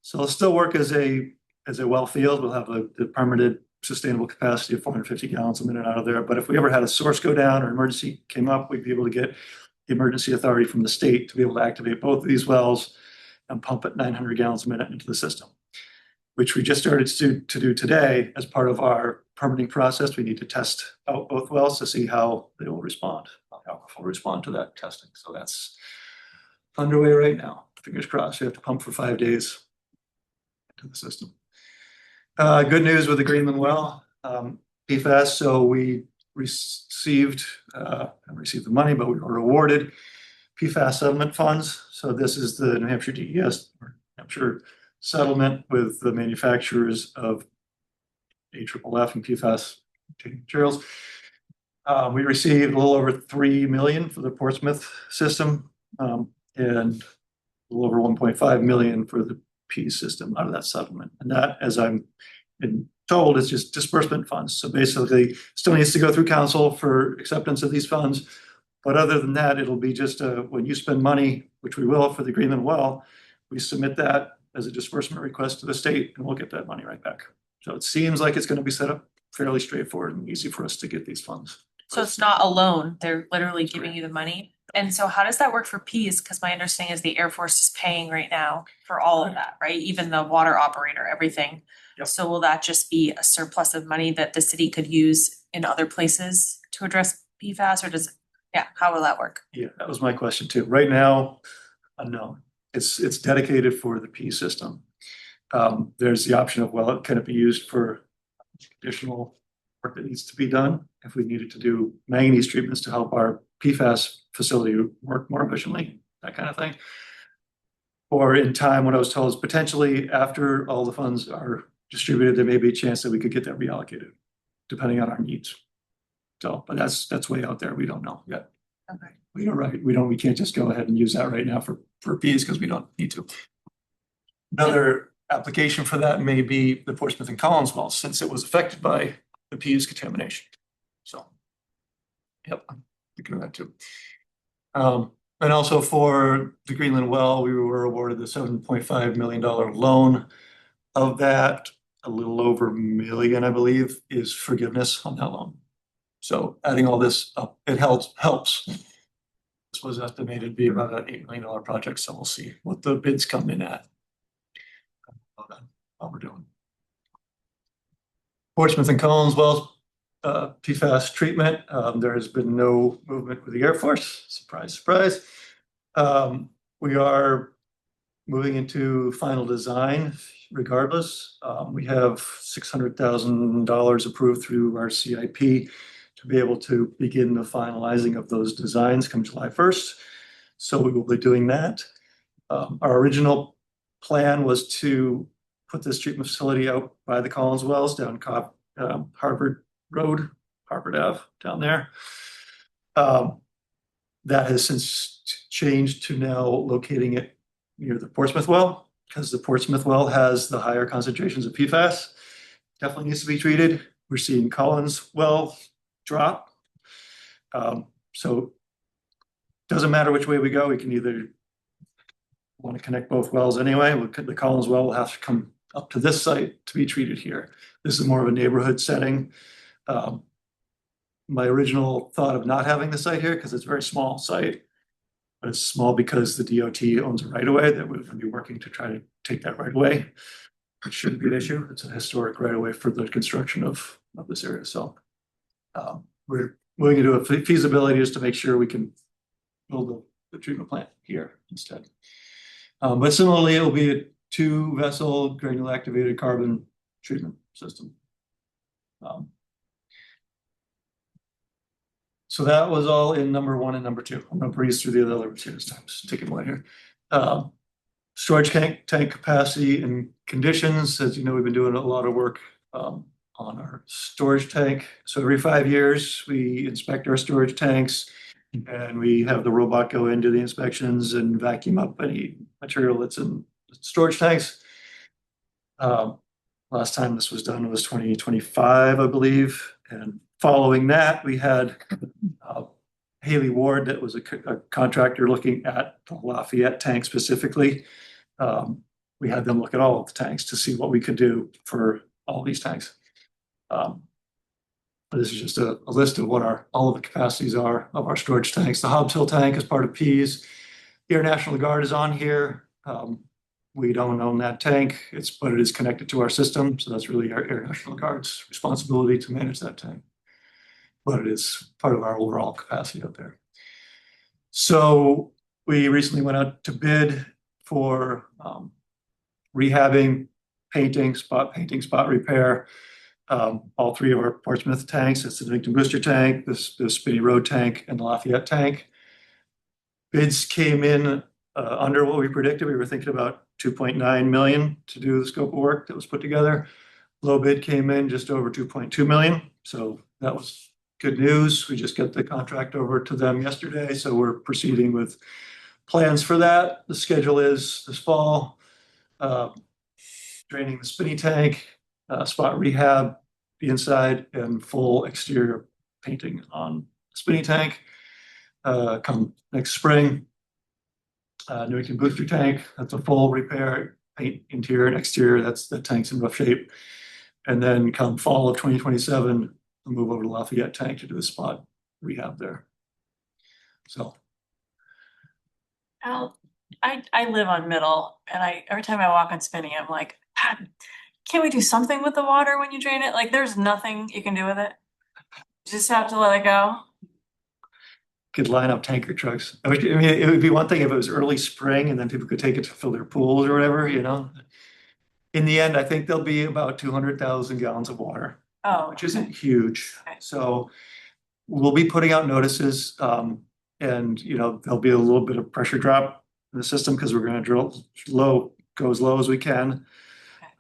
Speaker 2: So it'll still work as a as a well field, we'll have the permitted sustainable capacity of 450 gallons a minute out of there. But if we ever had a source go down or emergency came up, we'd be able to get the emergency authority from the state to be able to activate both of these wells and pump at 900 gallons a minute into the system, which we just started to do today as part of our permitting process. We need to test out both wells to see how they will respond, how aquifer will respond to that testing. So that's underway right now. Fingers crossed. We have to pump for 5 days into the system. Good news with the Greenland well, PFAS. So we received the money, but we were awarded PFAS settlement funds. So this is the New Hampshire DES, or New Hampshire settlement with the manufacturers of AFFF and PFAS materials. We received a little over 3 million for the Portsmouth system, and a little over 1.5 million for the P system out of that settlement. And that, as I'm been told, is just disbursement funds. So basically, still needs to go through council for acceptance of these funds. But other than that, it'll be just when you spend money, which we will for the Greenland well, we submit that as a disbursement request to the state, and we'll get that money right back. So it seems like it's going to be set up fairly straightforward and easy for us to get these funds.
Speaker 1: So it's not a loan, they're literally giving you the money. And so how does that work for Ps? Because my understanding is the Air Force is paying right now for all of that, right? Even the water operator, everything.
Speaker 2: Yep.
Speaker 1: So will that just be a surplus of money that the city could use in other places to address PFAS, or how will that work?
Speaker 2: Yeah, that was my question too. Right now, unknown. It's dedicated for the P system. There's the option of, well, can it be used for additional work that needs to be done if we needed to do manganese treatments to help our PFAS facility work more efficiently, that kind of thing. Or in time, what I was told is potentially after all the funds are distributed, there may be a chance that we could get that reallocated, depending on our needs. So, but that's way out there. We don't know yet.
Speaker 1: Okay.
Speaker 2: We can't just go ahead and use that right now for Ps because we don't need to. Another application for that may be the Portsmouth and Collins well, since it was affected by the Ps contamination. So, yep, I'm thinking of that too. And also for the Greenland well, we were awarded the $7.5 million loan. Of that, a little over $1 million, I believe, is forgiveness on that loan. So adding all this up, it helps. This was estimated to be about an $8 million project, so we'll see what the bids come in at. What we're doing. Portsmouth and Collins wells, PFAS treatment. There has been no movement with the Air Force. Surprise, surprise. We are moving into final design regardless. We have $600,000 approved through our CIP to be able to begin the finalizing of those designs come July 1st. So we will be doing that. Our original plan was to put this treatment facility out by the Collins wells down Harvard Road, Harvard Ave down there. That has since changed to now locating it near the Portsmouth well, because the Portsmouth well has the higher concentrations of PFAS. Definitely needs to be treated. We're seeing Collins well drop. So doesn't matter which way we go. We can either want to connect both wells anyway. The Collins well will have to come up to this site to be treated here. This is more of a neighborhood setting. My original thought of not having the site here, because it's a very small site, but it's small because the DOT owns a right of way that we're going to be working to try to take that right away. It shouldn't be an issue. It's a historic right of way for the construction of this area. So we're moving into a feasibility just to make sure we can build the treatment plant here instead. But similarly, it'll be a 2-vessel granule activated carbon treatment system. So that was all in number 1 and number 2. I'm going to breeze through the other numbers here this time. Just take it away here. Storage tank capacity and conditions. As you know, we've been doing a lot of work on our storage tank. So every 5 years, we inspect our storage tanks, and we have the robot go into the inspections and vacuum up any material that's in storage tanks. Last time this was done was 2025, I believe. And following that, we had Haley Ward, that was a contractor looking at the Lafayette tank specifically. we had them look at all of the tanks to see what we could do for all these tanks. This is just a list of what all of the capacities are of our storage tanks. The Hobbs Hill tank is part of Pease. Air National Guard is on here. We don't own that tank, but it is connected to our system, so that's really our Air National Guard's responsibility to manage that tank. But it is part of our overall capacity out there. So we recently went out to bid for rehabbing, painting, spot repair. All three of our Portsmouth tanks. It's the Newington Booster tank, the Spinney Road tank, and the Lafayette tank. Bids came in under what we predicted. We were thinking about 2.9 million to do the scope of work that was put together. Low bid came in just over 2.2 million. So that was good news. We just got the contract over to them yesterday. So we're proceeding with plans for that. The schedule is this fall, draining the Spinney tank, spot rehab, the inside, and full exterior painting on the Spinney tank. Come next spring, Newington Booster tank, that's a full repair, paint interior and exterior, the tank's in rough shape. And then come fall of 2027, we'll move over to Lafayette tank to do the spot rehab there. So.
Speaker 5: Al, I live on Middle, and every time I walk on Spinney, I'm like, God, can't we do something with the water when you drain it? Like, there's nothing you can do with it. You just have to let it go.
Speaker 2: Could line up tanker trucks. I mean, it would be one thing if it was early spring and then people could take it to fill their pools or whatever, you know. In the end, I think there'll be about 200,000 gallons of water, which isn't huge.
Speaker 5: Okay.
Speaker 2: So we'll be putting out notices, and you know there'll be a little bit of pressure drop in the system because we're going to drill go as low as we can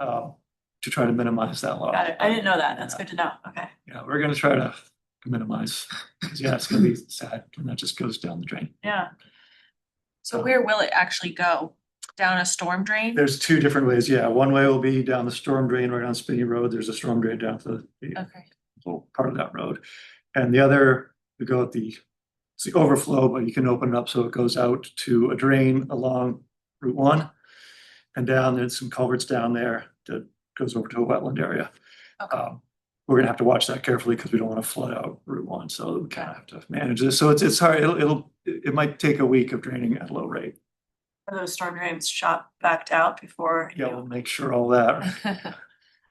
Speaker 2: to try to minimize that loss.
Speaker 5: Got it. I didn't know that. That's good to know. Okay.
Speaker 2: Yeah, we're going to try to minimize. Yeah, it's going to be sad when that just goes down the drain.
Speaker 5: Yeah.
Speaker 1: So where will it actually go? Down a storm drain?
Speaker 2: There's two different ways. Yeah, one way will be down the storm drain right on Spinney Road. There's a storm drain down to the
Speaker 1: Okay.
Speaker 2: little part of that road. And the other, we go at it's the overflow, but you can open it up so it goes out to a drain along Route 1 and down. There's some culverts down there that goes over to a wetland area.
Speaker 1: Okay.
Speaker 2: We're gonna have to watch that carefully because we don't want to flood out Route 1. So we kind of have to manage this. So it's hard. It might take a week of draining at a low rate.
Speaker 5: Are those storm drains backed out before?
Speaker 2: Yeah, we'll make sure all that.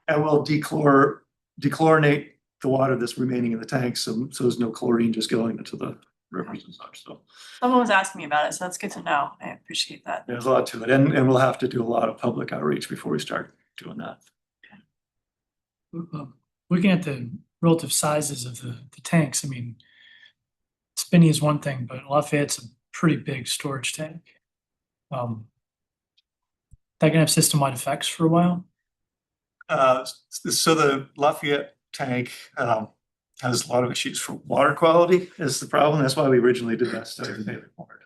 Speaker 2: And we'll dechlorinate the water that's remaining in the tanks, so there's no chlorine just going into the rivers and such. So
Speaker 5: Someone was asking me about it, so that's good to know. I appreciate that.
Speaker 2: there's a lot to it, and we'll have to do a lot of public outreach before we start doing that.
Speaker 6: Looking at the relative sizes of the tanks, I mean, Spinney is one thing, but Lafayette's a pretty big storage tank. That can have system-wide effects for a while.
Speaker 2: So the Lafayette tank has a lot of issues for water quality is the problem. That's why we originally did that study with David Ward.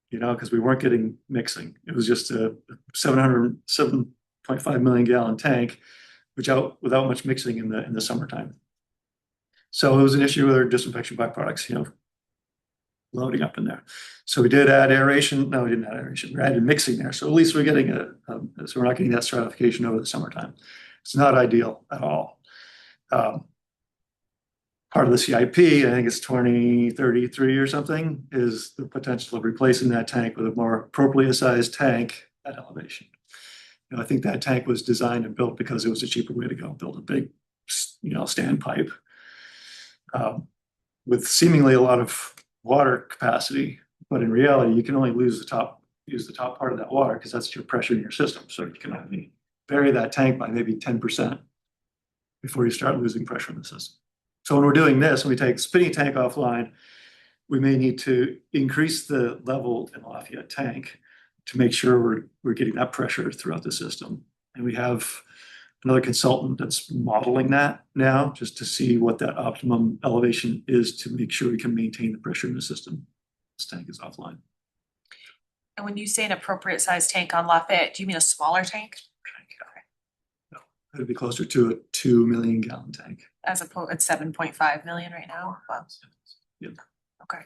Speaker 2: You know, because we weren't getting mixing. It was just a 7.5 million gallon tank, without much mixing in the summertime. So it was an issue with our disinfection byproducts, you know, loading up in there. So we did add aeration. No, we didn't add aeration. We added mixing there. So at least we're getting so we're not getting that stratification over the summertime. It's not ideal at all. Part of the CIP, I think it's 2033 or something, is the potential of replacing that tank with a more appropriately sized tank at elevation. You know, I think that tank was designed and built because it was a cheaper way to go. Build a big, you know, standpipe with seemingly a lot of water capacity, but in reality, you can only use the top part of that water because that's your pressure in your system. So you can only vary that tank by maybe 10% before you start losing pressure in the system. So when we're doing this, when we take the Spinney tank offline, we may need to increase the level in the Lafayette tank to make sure we're getting that pressure throughout the system. And we have another consultant that's modeling that now just to see what that optimum elevation is to make sure we can maintain the pressure in the system. This tank is offline.
Speaker 1: And when you say an appropriate size tank on Lafayette, do you mean a smaller tank?
Speaker 2: No, it'd be closer to a 2 million gallon tank.
Speaker 1: As opposed, it's 7.5 million right now. Wow.
Speaker 2: Yep.
Speaker 1: Okay.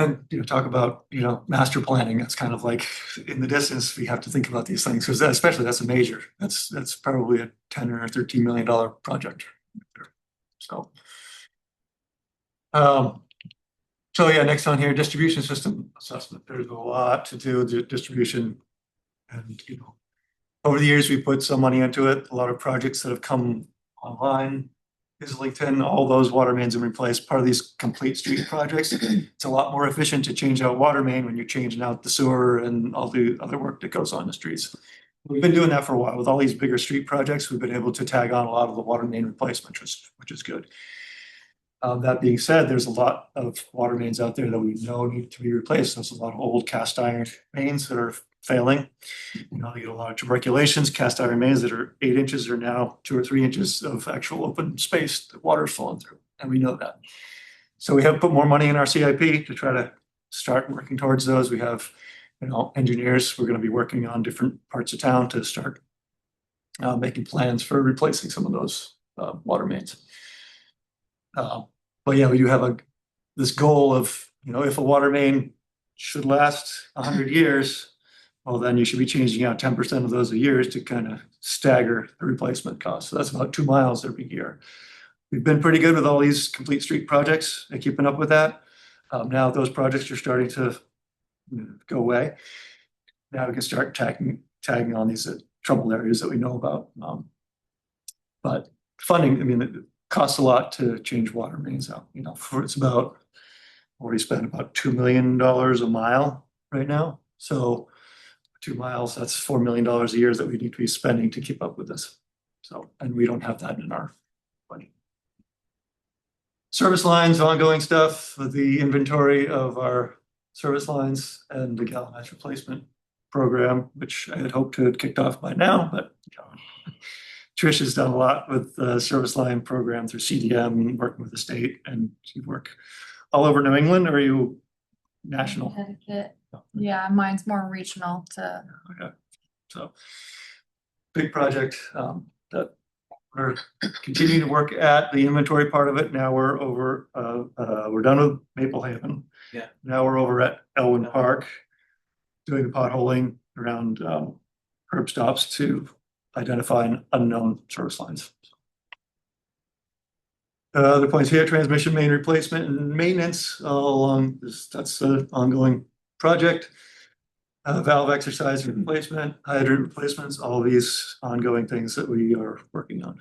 Speaker 2: And, talk about, master planning, that's kind of like in the distance, we have to think about these things, because especially that's a major, that's probably a $10 or $13 million project. So. So yeah, next on here, distribution system assessment, there's a lot to do with the distribution. And, over the years, we put some money into it, a lot of projects that have come online. Islington, all those water mains have been replaced, part of these complete street projects. It's a lot more efficient to change out water main when you're changing out the sewer and all the other work that goes on the streets. We've been doing that for a while. With all these bigger street projects, we've been able to tag on a lot of the water main replacement, which is good. That being said, there's a lot of water mains out there that we know need to be replaced. There's a lot of old cast iron mains that are failing. They get a lot of tuberculations. Cast iron mains that are 8 inches are now 2 or 3 inches of actual open space that water's flowing through, and we know that. So we have put more money in our CIP to try to start working towards those. We have, engineers. We're going to be working on different parts of town to start making plans for replacing some of those water mains. But yeah, we do have this goal of, if a water main should last 100 years, well, then you should be changing out 10% of those a year to kind of stagger the replacement cost. So that's about 2 miles every year. We've been pretty good with all these complete street projects and keeping up with that. Now those projects are starting to go away. Now we can start tagging on these troubled areas that we know about. But funding, it costs a lot to change water mains out. It's about, already spent about $2 million a mile right now. So 2 miles, that's $4 million a year that we need to be spending to keep up with this. So, and we don't have that in our budget. Service lines, ongoing stuff with the inventory of our service lines and the galvanized replacement program, which I had hoped to have kicked off by now, but Trish has done a lot with the service line program through CDM, working with the state, and you work all over New England, or are you national?
Speaker 7: Connecticut. Yeah, mine's more regional to.
Speaker 2: Okay, so big project that we're continuing to work at the inventory part of it. Now we're over, we're done with Maple Haven.
Speaker 3: Yeah.
Speaker 2: Now we're over at Elwyn Park, doing the potholing around curb stops to identify unknown service lines. Other points here, transmission main replacement and maintenance all along this, that's an ongoing project. Valve exercise replacement, hydrant replacements, all these ongoing things that we are working on.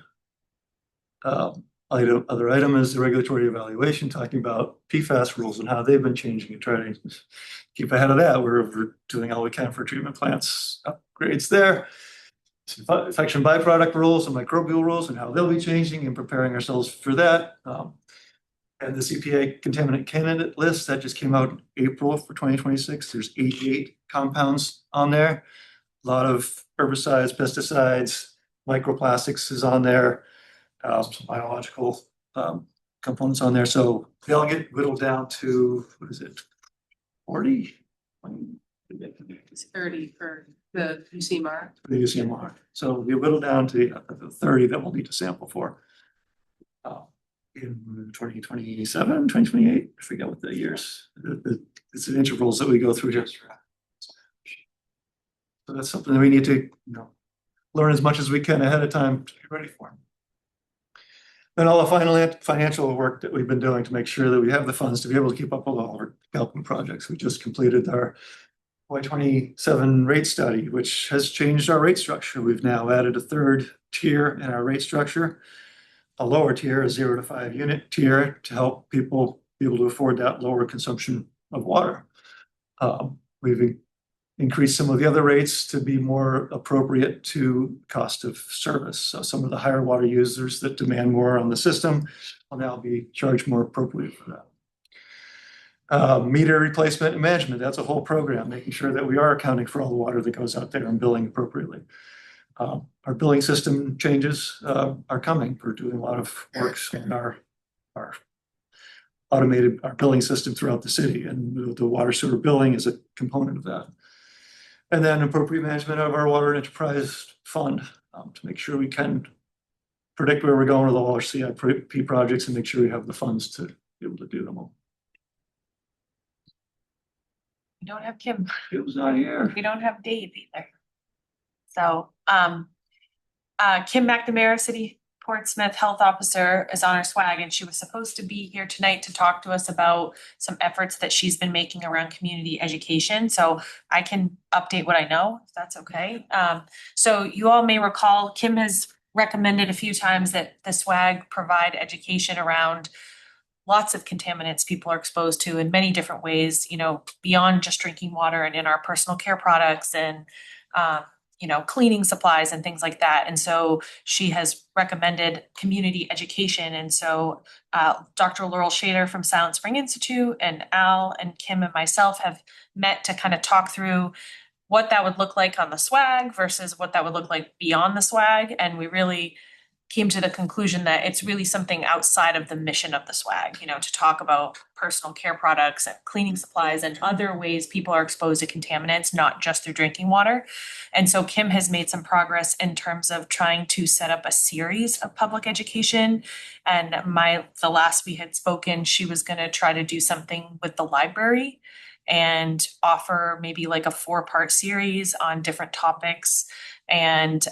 Speaker 2: Other item is the regulatory evaluation, talking about PFAS rules and how they've been changing and trying to keep ahead of that. We're doing all we can for treatment plants upgrades there. Infection byproduct rules and microbial rules and how they'll be changing and preparing ourselves for that. And the CPA contaminant candidate list that just came out in April for 2026. There's 88 compounds on there. A lot of herbicides, pesticides, microplastics is on there. Some biological components on there. So they'll get whittled down to, what is it, 40?
Speaker 9: It's 30 for the UCMR.
Speaker 2: The UCMR. So we whittle down to the 30 that we'll need to sample for. In 2027, 2028, I forget what the years. It's the intervals that we go through here. So that's something that we need to, learn as much as we can ahead of time to get ready for. And all the financial work that we've been doing to make sure that we have the funds to be able to keep up with all our development projects. We just completed our Y27 rate study, which has changed our rate structure. We've now added a third tier in our rate structure. A lower tier, a 0 to 5 unit tier, to help people be able to afford that lower consumption of water. We've increased some of the other rates to be more appropriate to cost of service. So some of the higher water users that demand more on the system will now be charged more appropriately for that. Meter replacement and management, that's a whole program, making sure that we are accounting for all the water that goes out there and billing appropriately. Our billing system changes are coming. We're doing a lot of work in our automated billing system throughout the city, and the water sewer billing is a component of that. And then appropriate management of our water enterprise fund to make sure we can predict where we're going with all our CIP projects and make sure we have the funds to be able to do them all.
Speaker 1: We don't have Kim.
Speaker 2: It was not here.
Speaker 1: We don't have Dave either. So, Kim McNamara, City Portsmouth Health Officer, is on her swag, and she was supposed to be here tonight to talk to us about some efforts that she's been making around community education. So I can update what I know, if that's okay. So you all may recall, Kim has recommended a few times that the swag provide education around lots of contaminants people are exposed to in many different ways, you know, beyond just drinking water and in our personal care products and, you know, cleaning supplies and things like that. And so she has recommended community education. And so Dr. Laurel Shader from Silent Spring Institute and Al and Kim and myself have met to kind of talk through what that would look like on the swag versus what that would look like beyond the swag. And we really came to the conclusion that it's really something outside of the mission of the swag, you know, to talk about personal care products and cleaning supplies and other ways people are exposed to contaminants, not just through drinking water. And so Kim has made some progress in terms of trying to set up a series of public education. And the last we had spoken, she was gonna try to do something with the library and offer maybe like a 4-part series on different topics. And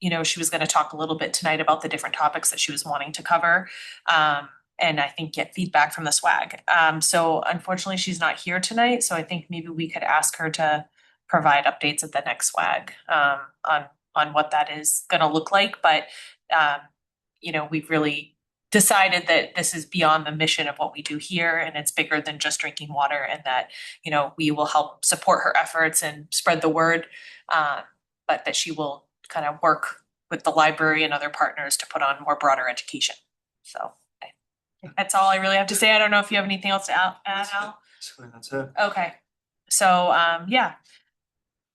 Speaker 1: you know, she was going to talk a little bit tonight about the different topics that she was wanting to cover, and I think get feedback from the swag. So unfortunately, she's not here tonight. So I think maybe we could ask her to provide updates at the next swag on what that is going to look like. But you know, we've really decided that this is beyond the mission of what we do here, and it's bigger than just drinking water, and that, you know, we will help support her efforts and spread the word, but that she will kind of work with the library and other partners to put on more broader education. So that's all I really have to say. I don't know if you have anything else to add, Al?
Speaker 2: That's it.
Speaker 1: Okay, so yeah.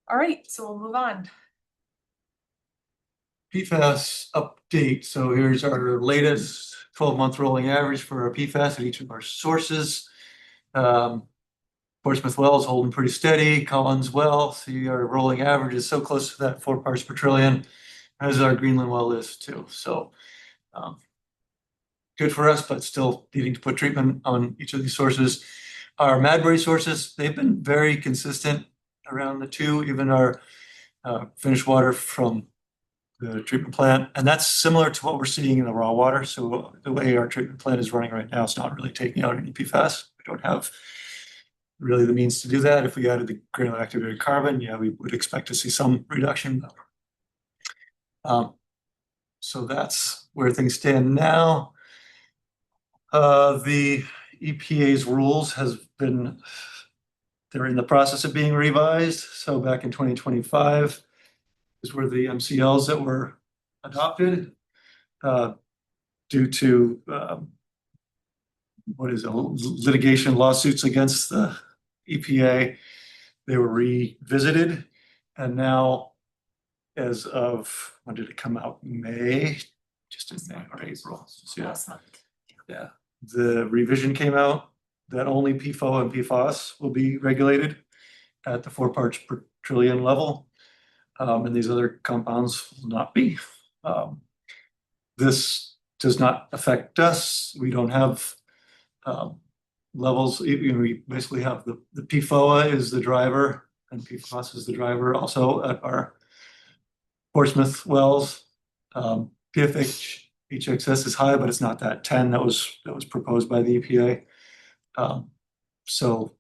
Speaker 1: All right, so we'll move on.
Speaker 2: PFAS update. So here's our latest 12-month rolling average for our PFAS at each of our sources. Portsmouth Wells holding pretty steady. Collins Well, see our rolling average is so close to that 4 parts per trillion, as our Greenland well is too. So good for us, but still needing to put treatment on each of these sources. Our Madbury sources, they've been very consistent around the 2, even our finished water from the treatment plant. And that's similar to what we're seeing in the raw water. So the way our treatment plant is running right now, it's not really taking out any PFAS. We don't have really the means to do that. If we added the granular activated carbon, yeah, we would expect to see some reduction. So that's where things stand now. The EPA's rules they're in the process of being revised. So back in 2025 is where the MCLs that were adopted due to litigation lawsuits against the EPA. They were revisited, and now, as of, when did it come out? May, just in May or April. Yeah.
Speaker 1: Last month.
Speaker 2: Yeah, the revision came out that only PFOA and PFOS will be regulated at the 4 parts per trillion level, and these other compounds will not be. This does not affect us. We don't have levels. We basically have the PFOA is the driver and PFOS is the driver also at our Portsmouth wells. PFH HXS is high, but it's not that 10 that was proposed by the EPA. So,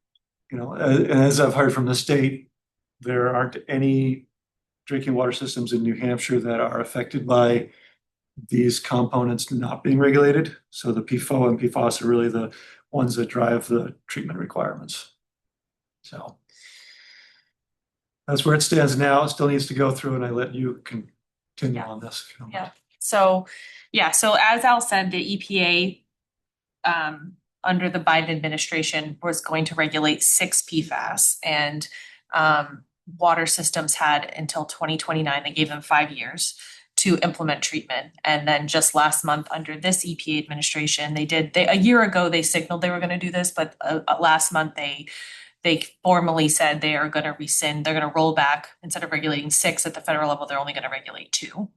Speaker 2: you know, as I've heard from the state, there aren't any drinking water systems in New Hampshire that are affected by these components not being regulated. So the PFOA and PFOS are really the ones that drive the treatment requirements. So that's where it stands now. It still needs to go through, and I let you continue on this.
Speaker 1: Yeah. So, yeah, so as Al said, the EPA under the Biden administration was going to regulate 6 PFAS, and water systems had until 2029. They gave them 5 years to implement treatment. And then just last month under this EPA administration, a year ago, they signaled they were going to do this, but last month they they formally said they are gonna rescind, they're gonna roll back, instead of regulating 6 at the federal level, they're only gonna regulate 2.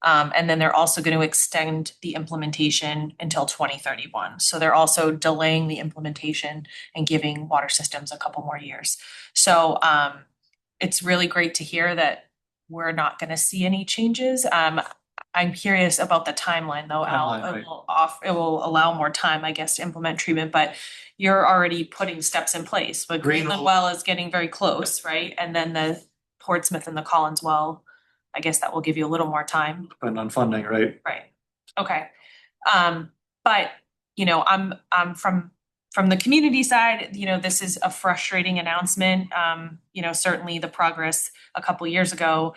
Speaker 1: And then they're also gonna extend the implementation until 2031. So they're also delaying the implementation and giving water systems a couple more years. So it's really great to hear that we're not gonna see any changes. I'm curious about the timeline though, Al.
Speaker 2: Timeline, right.
Speaker 1: It will allow more time, I guess, to implement treatment, but you're already putting steps in place. But Greenland
Speaker 2: Greenland-
Speaker 1: well is getting very close, right? And then the Portsmouth and the Collins well, I guess that will give you a little more time.
Speaker 2: Depending on funding, right?
Speaker 1: Right, okay. But, you know, I'm from the community side, you know, this is a frustrating announcement. You know, certainly the progress a couple years ago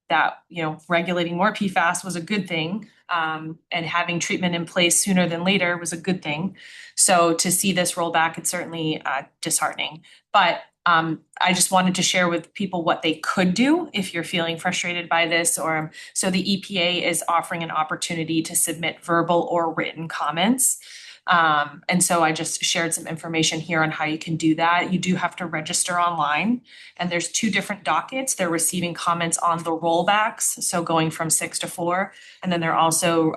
Speaker 1: that, you know, regulating more PFAS was a good thing. And having treatment in place sooner than later was a good thing. So to see this roll back, it's certainly disheartening. But I just wanted to share with people what they could do if you're feeling frustrated by this, or so the EPA is offering an opportunity to submit verbal or written comments. And so I just shared some information here on how you can do that. You do have to register online, and there's 2 different dockets. They're receiving comments on the rollbacks, so going from 6 to 4, and then they're also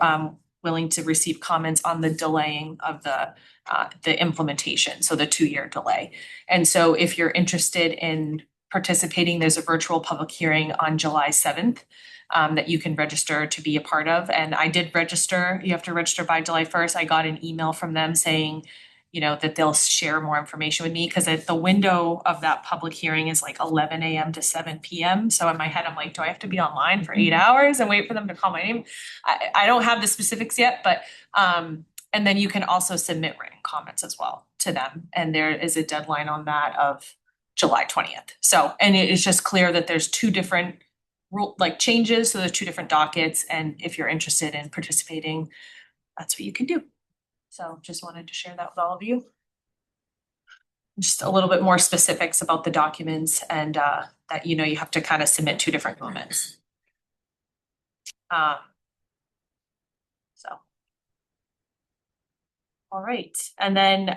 Speaker 1: willing to receive comments on the delaying of the implementation, so the 2-year delay. And so if you're interested in participating, there's a virtual public hearing on July 7th. That you can register to be a part of. And I did register, you have to register by July 1st. I got an email from them saying, you know, that they'll share more information with me, because the window of that public hearing is like 11 a.m. to 7 p.m. So in my head, I'm like, do I have to be online for 8 hours and wait for them to call my name? I don't have the specifics yet, but and then you can also submit written comments as well to them. And there is a deadline on that of July 20th. So, and it is just clear that there's 2 different changes, so there's 2 different dockets, and if you're interested in participating, that's what you can do. So just wanted to share that with all of you. Just a little bit more specifics about the documents, and that, you know, you have to kind of submit 2 different comments. So. All right, and then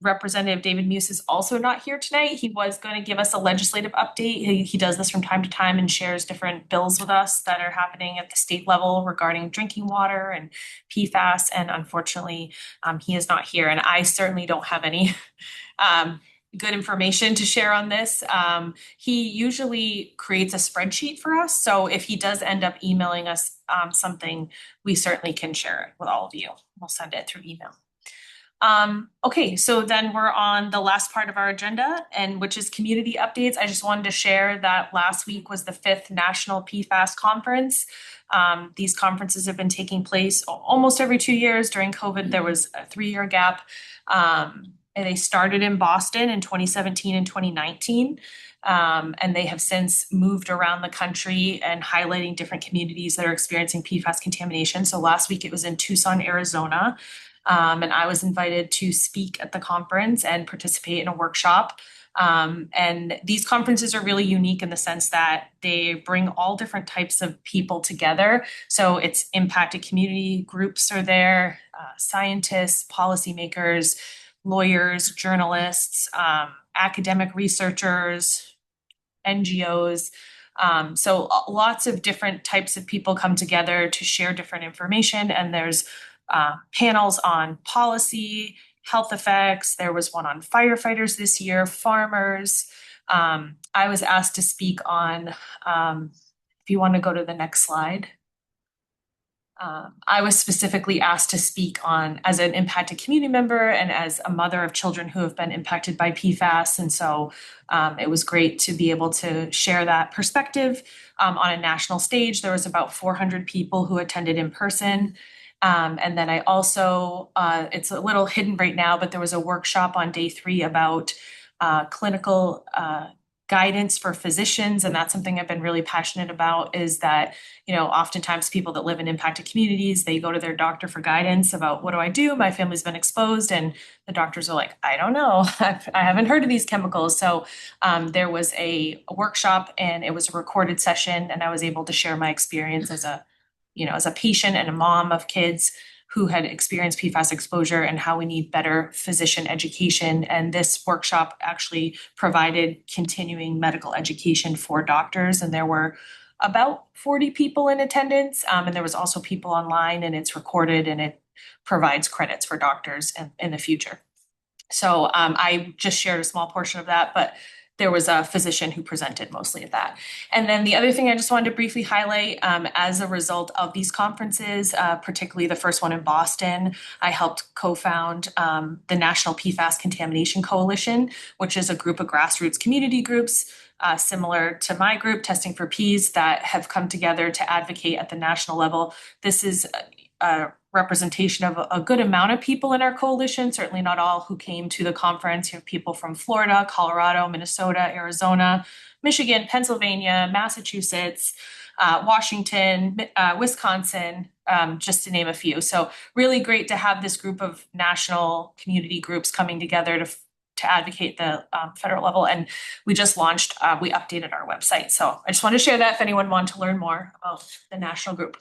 Speaker 1: Representative David Muse is also not here tonight. He was going to give us a legislative update. He does this from time to time and shares different bills with us that are happening at the state level regarding drinking water and PFAS. And unfortunately, he is not here. And I certainly don't have any good information to share on this. He usually creates a spreadsheet for us. So if he does end up emailing us something, we certainly can share it with all of you. We'll send it through email. Okay, so then we're on the last part of our agenda, and which is community updates. I just wanted to share that last week was the 5th National PFAS Conference. These conferences have been taking place almost every 2 years. During COVID, there was a 3-year gap. And they started in Boston in 2017 and 2019. And they have since moved around the country and highlighting different communities that are experiencing PFAS contamination. So last week it was in Tucson, Arizona. And I was invited to speak at the conference and participate in a workshop. And these conferences are really unique in the sense that they bring all different types of people together. So it's impacted community groups are there, scientists, policymakers, lawyers, journalists, academic researchers, NGOs. So lots of different types of people come together to share different information, and there's panels on policy, health effects. There was one on firefighters this year, farmers. I was asked to speak on, if you want to go to the next slide. I was specifically asked to speak on as an impacted community member and as a mother of children who have been impacted by PFAS. And so it was great to be able to share that perspective on a national stage. There was about 400 people who attended in person. And then I also, it's a little hidden right now, but there was a workshop on day 3 about clinical guidance for physicians. And that's something I've been really passionate about, is that, you know, oftentimes people that live in impacted communities, they go to their doctor for guidance about what do I do? My family's been exposed, and the doctors are like, I don't know. I haven't heard of these chemicals. So there was a workshop, and it was a recorded session, and I was able to share my experience as a patient and a mom of kids who had experienced PFAS exposure and how we need better physician education. And this workshop actually provided continuing medical education for doctors, and there were about 40 people in attendance. And there was also people online, and it's recorded and it provides credits for doctors in the future. So I just shared a small portion of that, but there was a physician who presented mostly of that. And then the other thing I just wanted to briefly highlight, as a result of these conferences, particularly the first one in Boston, I helped co-found the National PFAS Contamination Coalition, which is a group of grassroots community groups similar to my group, Testing for Peas, that have come together to advocate at the national level. This is a representation of a good amount of people in our coalition, certainly not all who came to the conference. You have people from Florida, Colorado, Minnesota, Arizona, Michigan, Pennsylvania, Massachusetts, Washington, Wisconsin, just to name a few. So really great to have this group of national community groups coming together to advocate the federal level. And we just launched, we updated our website. So I just want to share that if anyone wanted to learn more about the national group.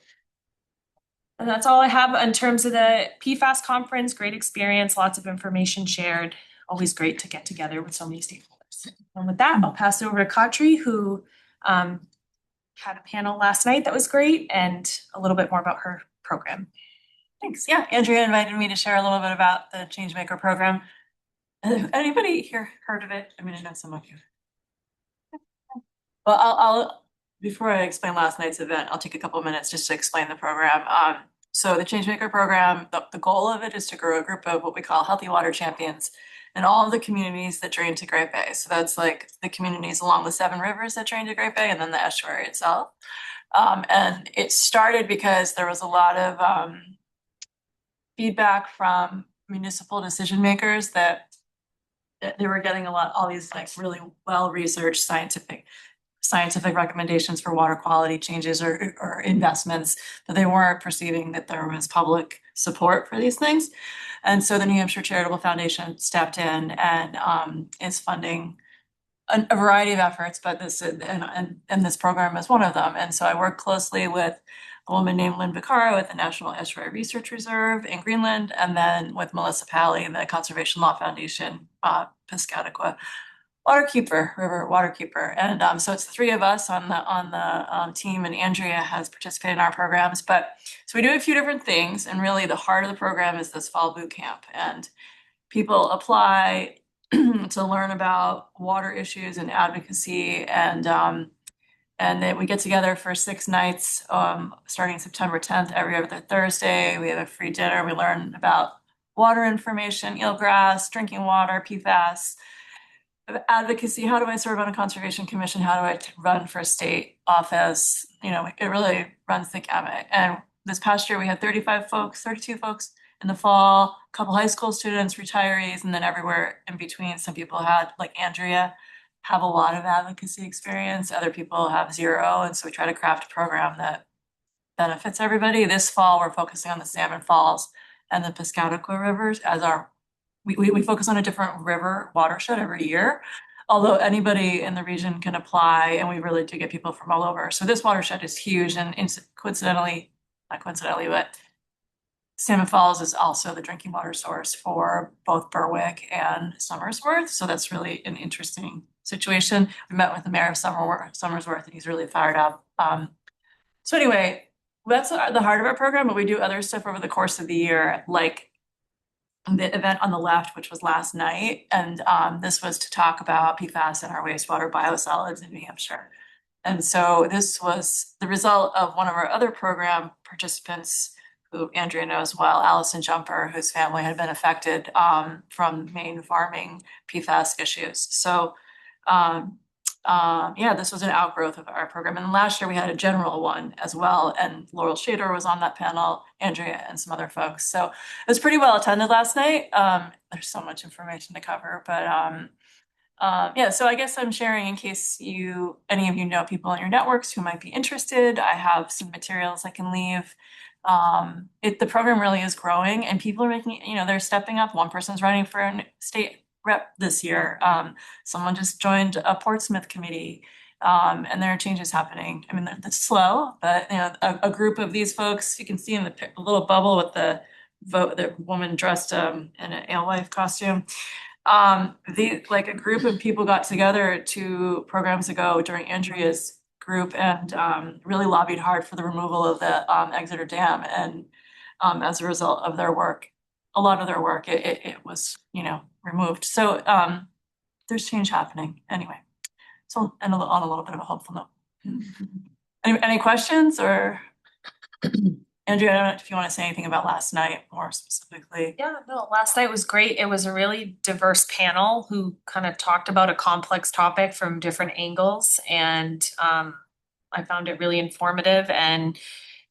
Speaker 1: And that's all I have in terms of the PFAS conference. Great experience, lots of information shared. Always great to get together with so many stakeholders. And with that, I'll pass it over to Katri, who had a panel last night that was great, and a little bit more about her program.
Speaker 5: Thanks. Yeah, Andrea invited me to share a little bit about the Changemaker program. Anybody here heard of it? I mean, I know some of you. Well, I'll before I explain last night's event, I'll take a couple of minutes just to explain the program. So the Changemaker program, the goal of it is to grow a group of what we call healthy water champions in all of the communities that drain to Great Bay. So that's like the communities along the 7 rivers that drain to Great Bay, and then the estuary itself. And it started because there was a lot of feedback from municipal decision makers that they were getting all these like really well-researched scientific recommendations for water quality changes or investments, that they weren't perceiving that there was public support for these things. And so the New Hampshire Charitable Foundation stepped in and is funding a variety of efforts, but this program is one of them. And so I work closely with a woman named Lynn Vaccaro at the National Estuary Research Reserve in Greenland, and then with Melissa Pally, the Conservation Law Foundation, Piscataqua River Waterkeeper. And so it's the 3 of us on the team, and Andrea has participated in our programs. But so we do a few different things, and really the heart of the program is this fall boot camp. And people apply to learn about water issues and advocacy, and then we get together for 6 nights, starting September 10th, every other Thursday. We have a free dinner. We learn about water information, eelgrass, drinking water, PFAS, advocacy. How do I serve on a conservation commission? How do I run for a state office? You know, it really runs the gamut. And this past year we had 32 folks in the fall, a couple high school students, retirees, and then everywhere in between. Some people had, like Andrea, have a lot of advocacy experience. Other people have 0. And so we try to craft a program that benefits everybody. This fall, we're focusing on the Salmon Falls and the Piscataqua rivers as we focus on a different river watershed every year, although anybody in the region can apply, and we really do get people from all over. So this watershed is huge, and not coincidentally, but Salmon Falls is also the drinking water source for both Berwick and Somersworth. So that's really an interesting situation. We met with the mayor of Somersworth, and he's really fired up. So anyway, that's the heart of our program, but we do other stuff over the course of the year, like the event on the left, which was last night. And this was to talk about PFAS and our wastewater biosolids in New Hampshire. And so this was the result of one of our other program participants, who Andrea knows well, Allison Jumper, whose family had been affected from Maine farming PFAS issues. So this was an outgrowth of our program. And last year we had a general one as well, and Laurel Shader was on that panel, Andrea and some other folks. So it was pretty well attended last night. There's so much information to cover, but so I guess I'm sharing in case any of you know people in your networks who might be interested. I have some materials I can leave. The program really is growing, and people are making, they're stepping up. One person's running for a state rep this year. Someone just joined a Portsmouth committee, and there are changes happening. I mean, it's slow, but a group of these folks, you can see in the little bubble with the vote, the woman dressed in an alewife costume. Like a group of people got together 2 programs ago during Andrea's group and really lobbied hard for the removal of the Exeter Dam. And as a result of their work, a lot of their work, it was, removed. So there's change happening anyway. So, and on a little bit of a hopeful note. Any questions or? Andrea, I don't know if you want to say anything about last night more specifically.
Speaker 1: Yeah, no, last night was great. It was a really diverse panel who kind of talked about a complex topic from different angles. And I found it really informative. And,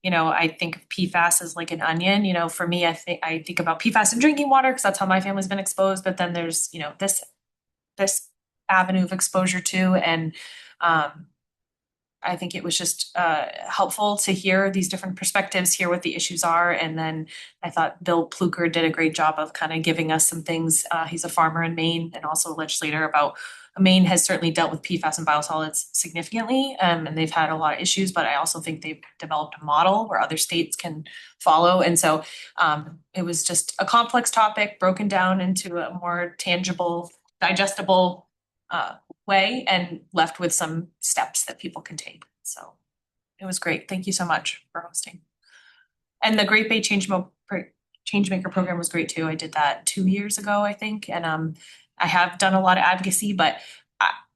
Speaker 1: I think of PFAS as like an onion. For me, I think about PFAS in drinking water because that's how my family's been exposed. But then there's, this avenue of exposure too. And I think it was just helpful to hear these different perspectives, hear what the issues are. And then I thought Bill Pluker did a great job of kind of giving us some things. He's a farmer in Maine and also a legislator about Maine has certainly dealt with PFAS and biosolids significantly, and they've had a lot of issues, but I also think they've developed a model where other states can follow. And so it was just a complex topic broken down into a more tangible, digestible way and left with some steps that people can take. So it was great. Thank you so much for hosting. And the Great Bay Changemaker program was great too. I did that 2 years ago, I think. And I have done a lot of advocacy, but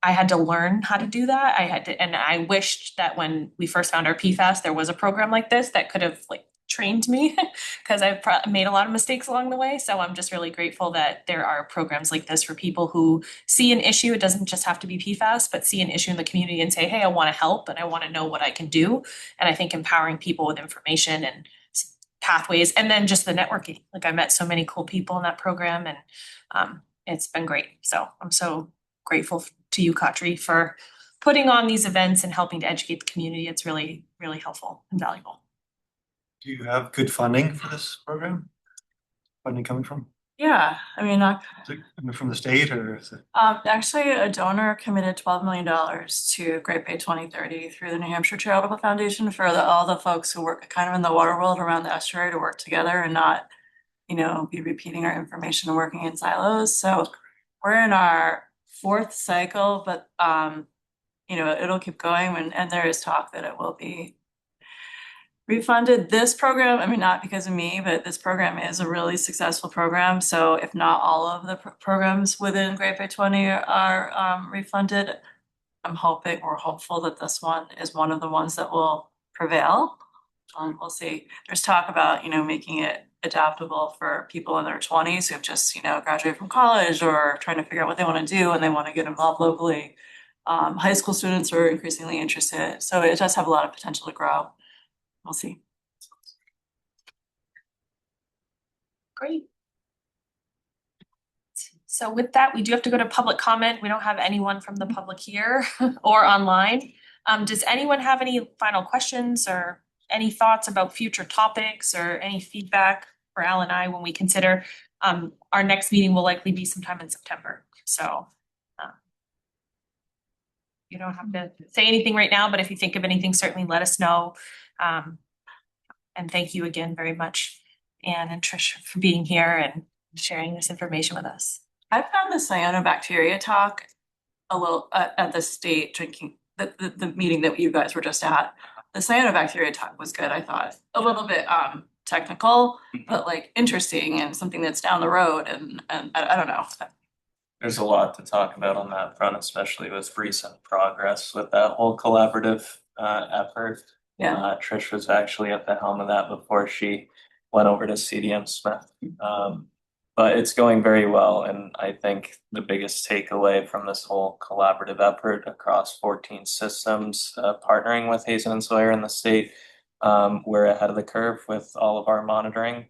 Speaker 1: I had to learn how to do that. And I wished that when we first found our PFAS, there was a program like this that could have trained me because I've made a lot of mistakes along the way. So I'm just really grateful that there are programs like this for people who see an issue. It doesn't just have to be PFAS, but see an issue in the community and say, hey, I want to help and I want to know what I can do. And I think empowering people with information and pathways, and then just the networking. I met so many cool people in that program, and it's been great. So I'm so grateful to you, Katri, for putting on these events and helping to educate the community. It's really, really helpful and valuable.
Speaker 2: Do you have good funding for this program? Funding coming from?
Speaker 5: Yeah, I mean,
Speaker 2: Is it coming from the state or is it?
Speaker 5: actually, a donor committed $12 million to Great Bay 2030 through the New Hampshire Charitable Foundation for all the folks who work kind of in the water world around the estuary to work together and not, be repeating our information and working in silos. So we're in our 4th cycle, but it'll keep going and there is talk that it will be refunded. This program, I mean, not because of me, but this program is a really successful program. So if not all of the programs within Great Bay 20 are refunded, we're hopeful that this one is one of the ones that will prevail. We'll see. There's talk about, making it adaptable for people in their 20s who've just, graduated from college or trying to figure out what they want to do and they want to get involved locally. High school students are increasingly interested. So it does have a lot of potential to grow. We'll see.
Speaker 1: Great. So with that, we do have to go to public comment. We don't have anyone from the public here or online. Does anyone have any final questions or any thoughts about future topics or any feedback for Al and I when we consider our next meeting will likely be sometime in September. So you don't have to say anything right now, but if you think of anything, certainly let us know. And thank you again very much, Anne and Trish, for being here and sharing this information with us.
Speaker 5: I found the cyanobacteria talk a little at the state drinking, the meeting that you guys were just at. The cyanobacteria talk was good, I thought. A little bit technical, but interesting and something that's down the road and I don't know.
Speaker 3: There's a lot to talk about on that front, especially with recent progress with that whole collaborative effort.
Speaker 5: Yeah.
Speaker 3: Trish was actually at the helm of that before she went over to CDM Smith. But it's going very well, and I think the biggest takeaway from this whole collaborative effort across 14 systems, partnering with Hazen and Sawyer in the state, we're ahead of the curve with all of our monitoring.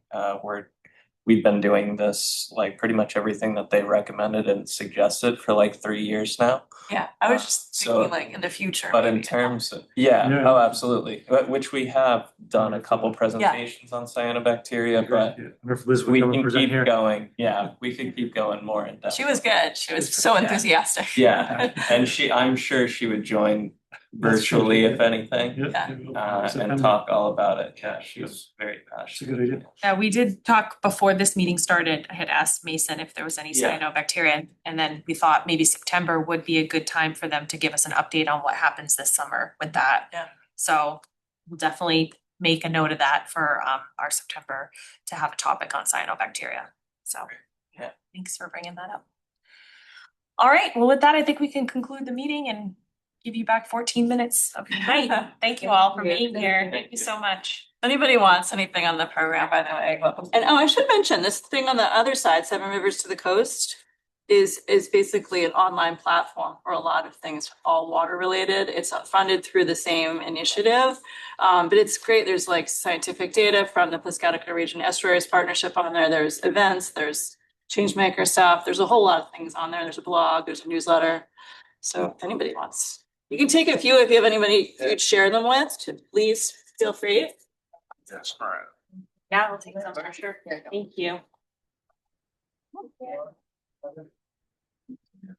Speaker 3: We've been doing this pretty much everything that they recommended and suggested for 3 years now.
Speaker 5: Yeah, I was just thinking in the future.
Speaker 3: But in terms of, oh, absolutely. Which we have done a couple presentations on cyanobacteria, but we can keep going. Yeah, we could keep going more in depth.
Speaker 5: She was good. She was so enthusiastic.
Speaker 3: Yeah, and I'm sure she would join virtually, if anything.
Speaker 2: Yeah.
Speaker 3: And
Speaker 2: September.
Speaker 3: talk all about it. Yeah, she was very
Speaker 2: It's a
Speaker 3: passionate.
Speaker 2: good idea.
Speaker 1: Yeah, we did talk before this meeting started. I had asked Mason if there was any
Speaker 3: Yeah.
Speaker 1: cyanobacteria. And then we thought maybe September would be a good time for them to give us an update on what happens this summer with that.
Speaker 5: Yeah.
Speaker 1: So we'll definitely make a note of that for our September to have a topic on cyanobacteria. So
Speaker 3: Yeah.
Speaker 1: thanks for bringing that up. All right, well, with that, I think we can conclude the meeting and give you back 14 minutes of your night. Thank you all for being here. Thank you so much.
Speaker 5: If anybody wants anything on the program, by the way, welcome. And I should mention, this thing on the other side, Seven Rivers to the Coast, is basically an online platform for a lot of things, all water related. It's funded through the same initiative. But it's great. There's like scientific data from the Piscataqua Region Estuaries Partnership on there. There's events, there's changemaker stuff. There's a whole lot of things on there. There's a blog, there's a newsletter. So if anybody wants, you can take a few if you have anybody you'd share them with, to please feel free.
Speaker 10: That's all right.
Speaker 1: Yeah, we'll take some for sure. Thank you.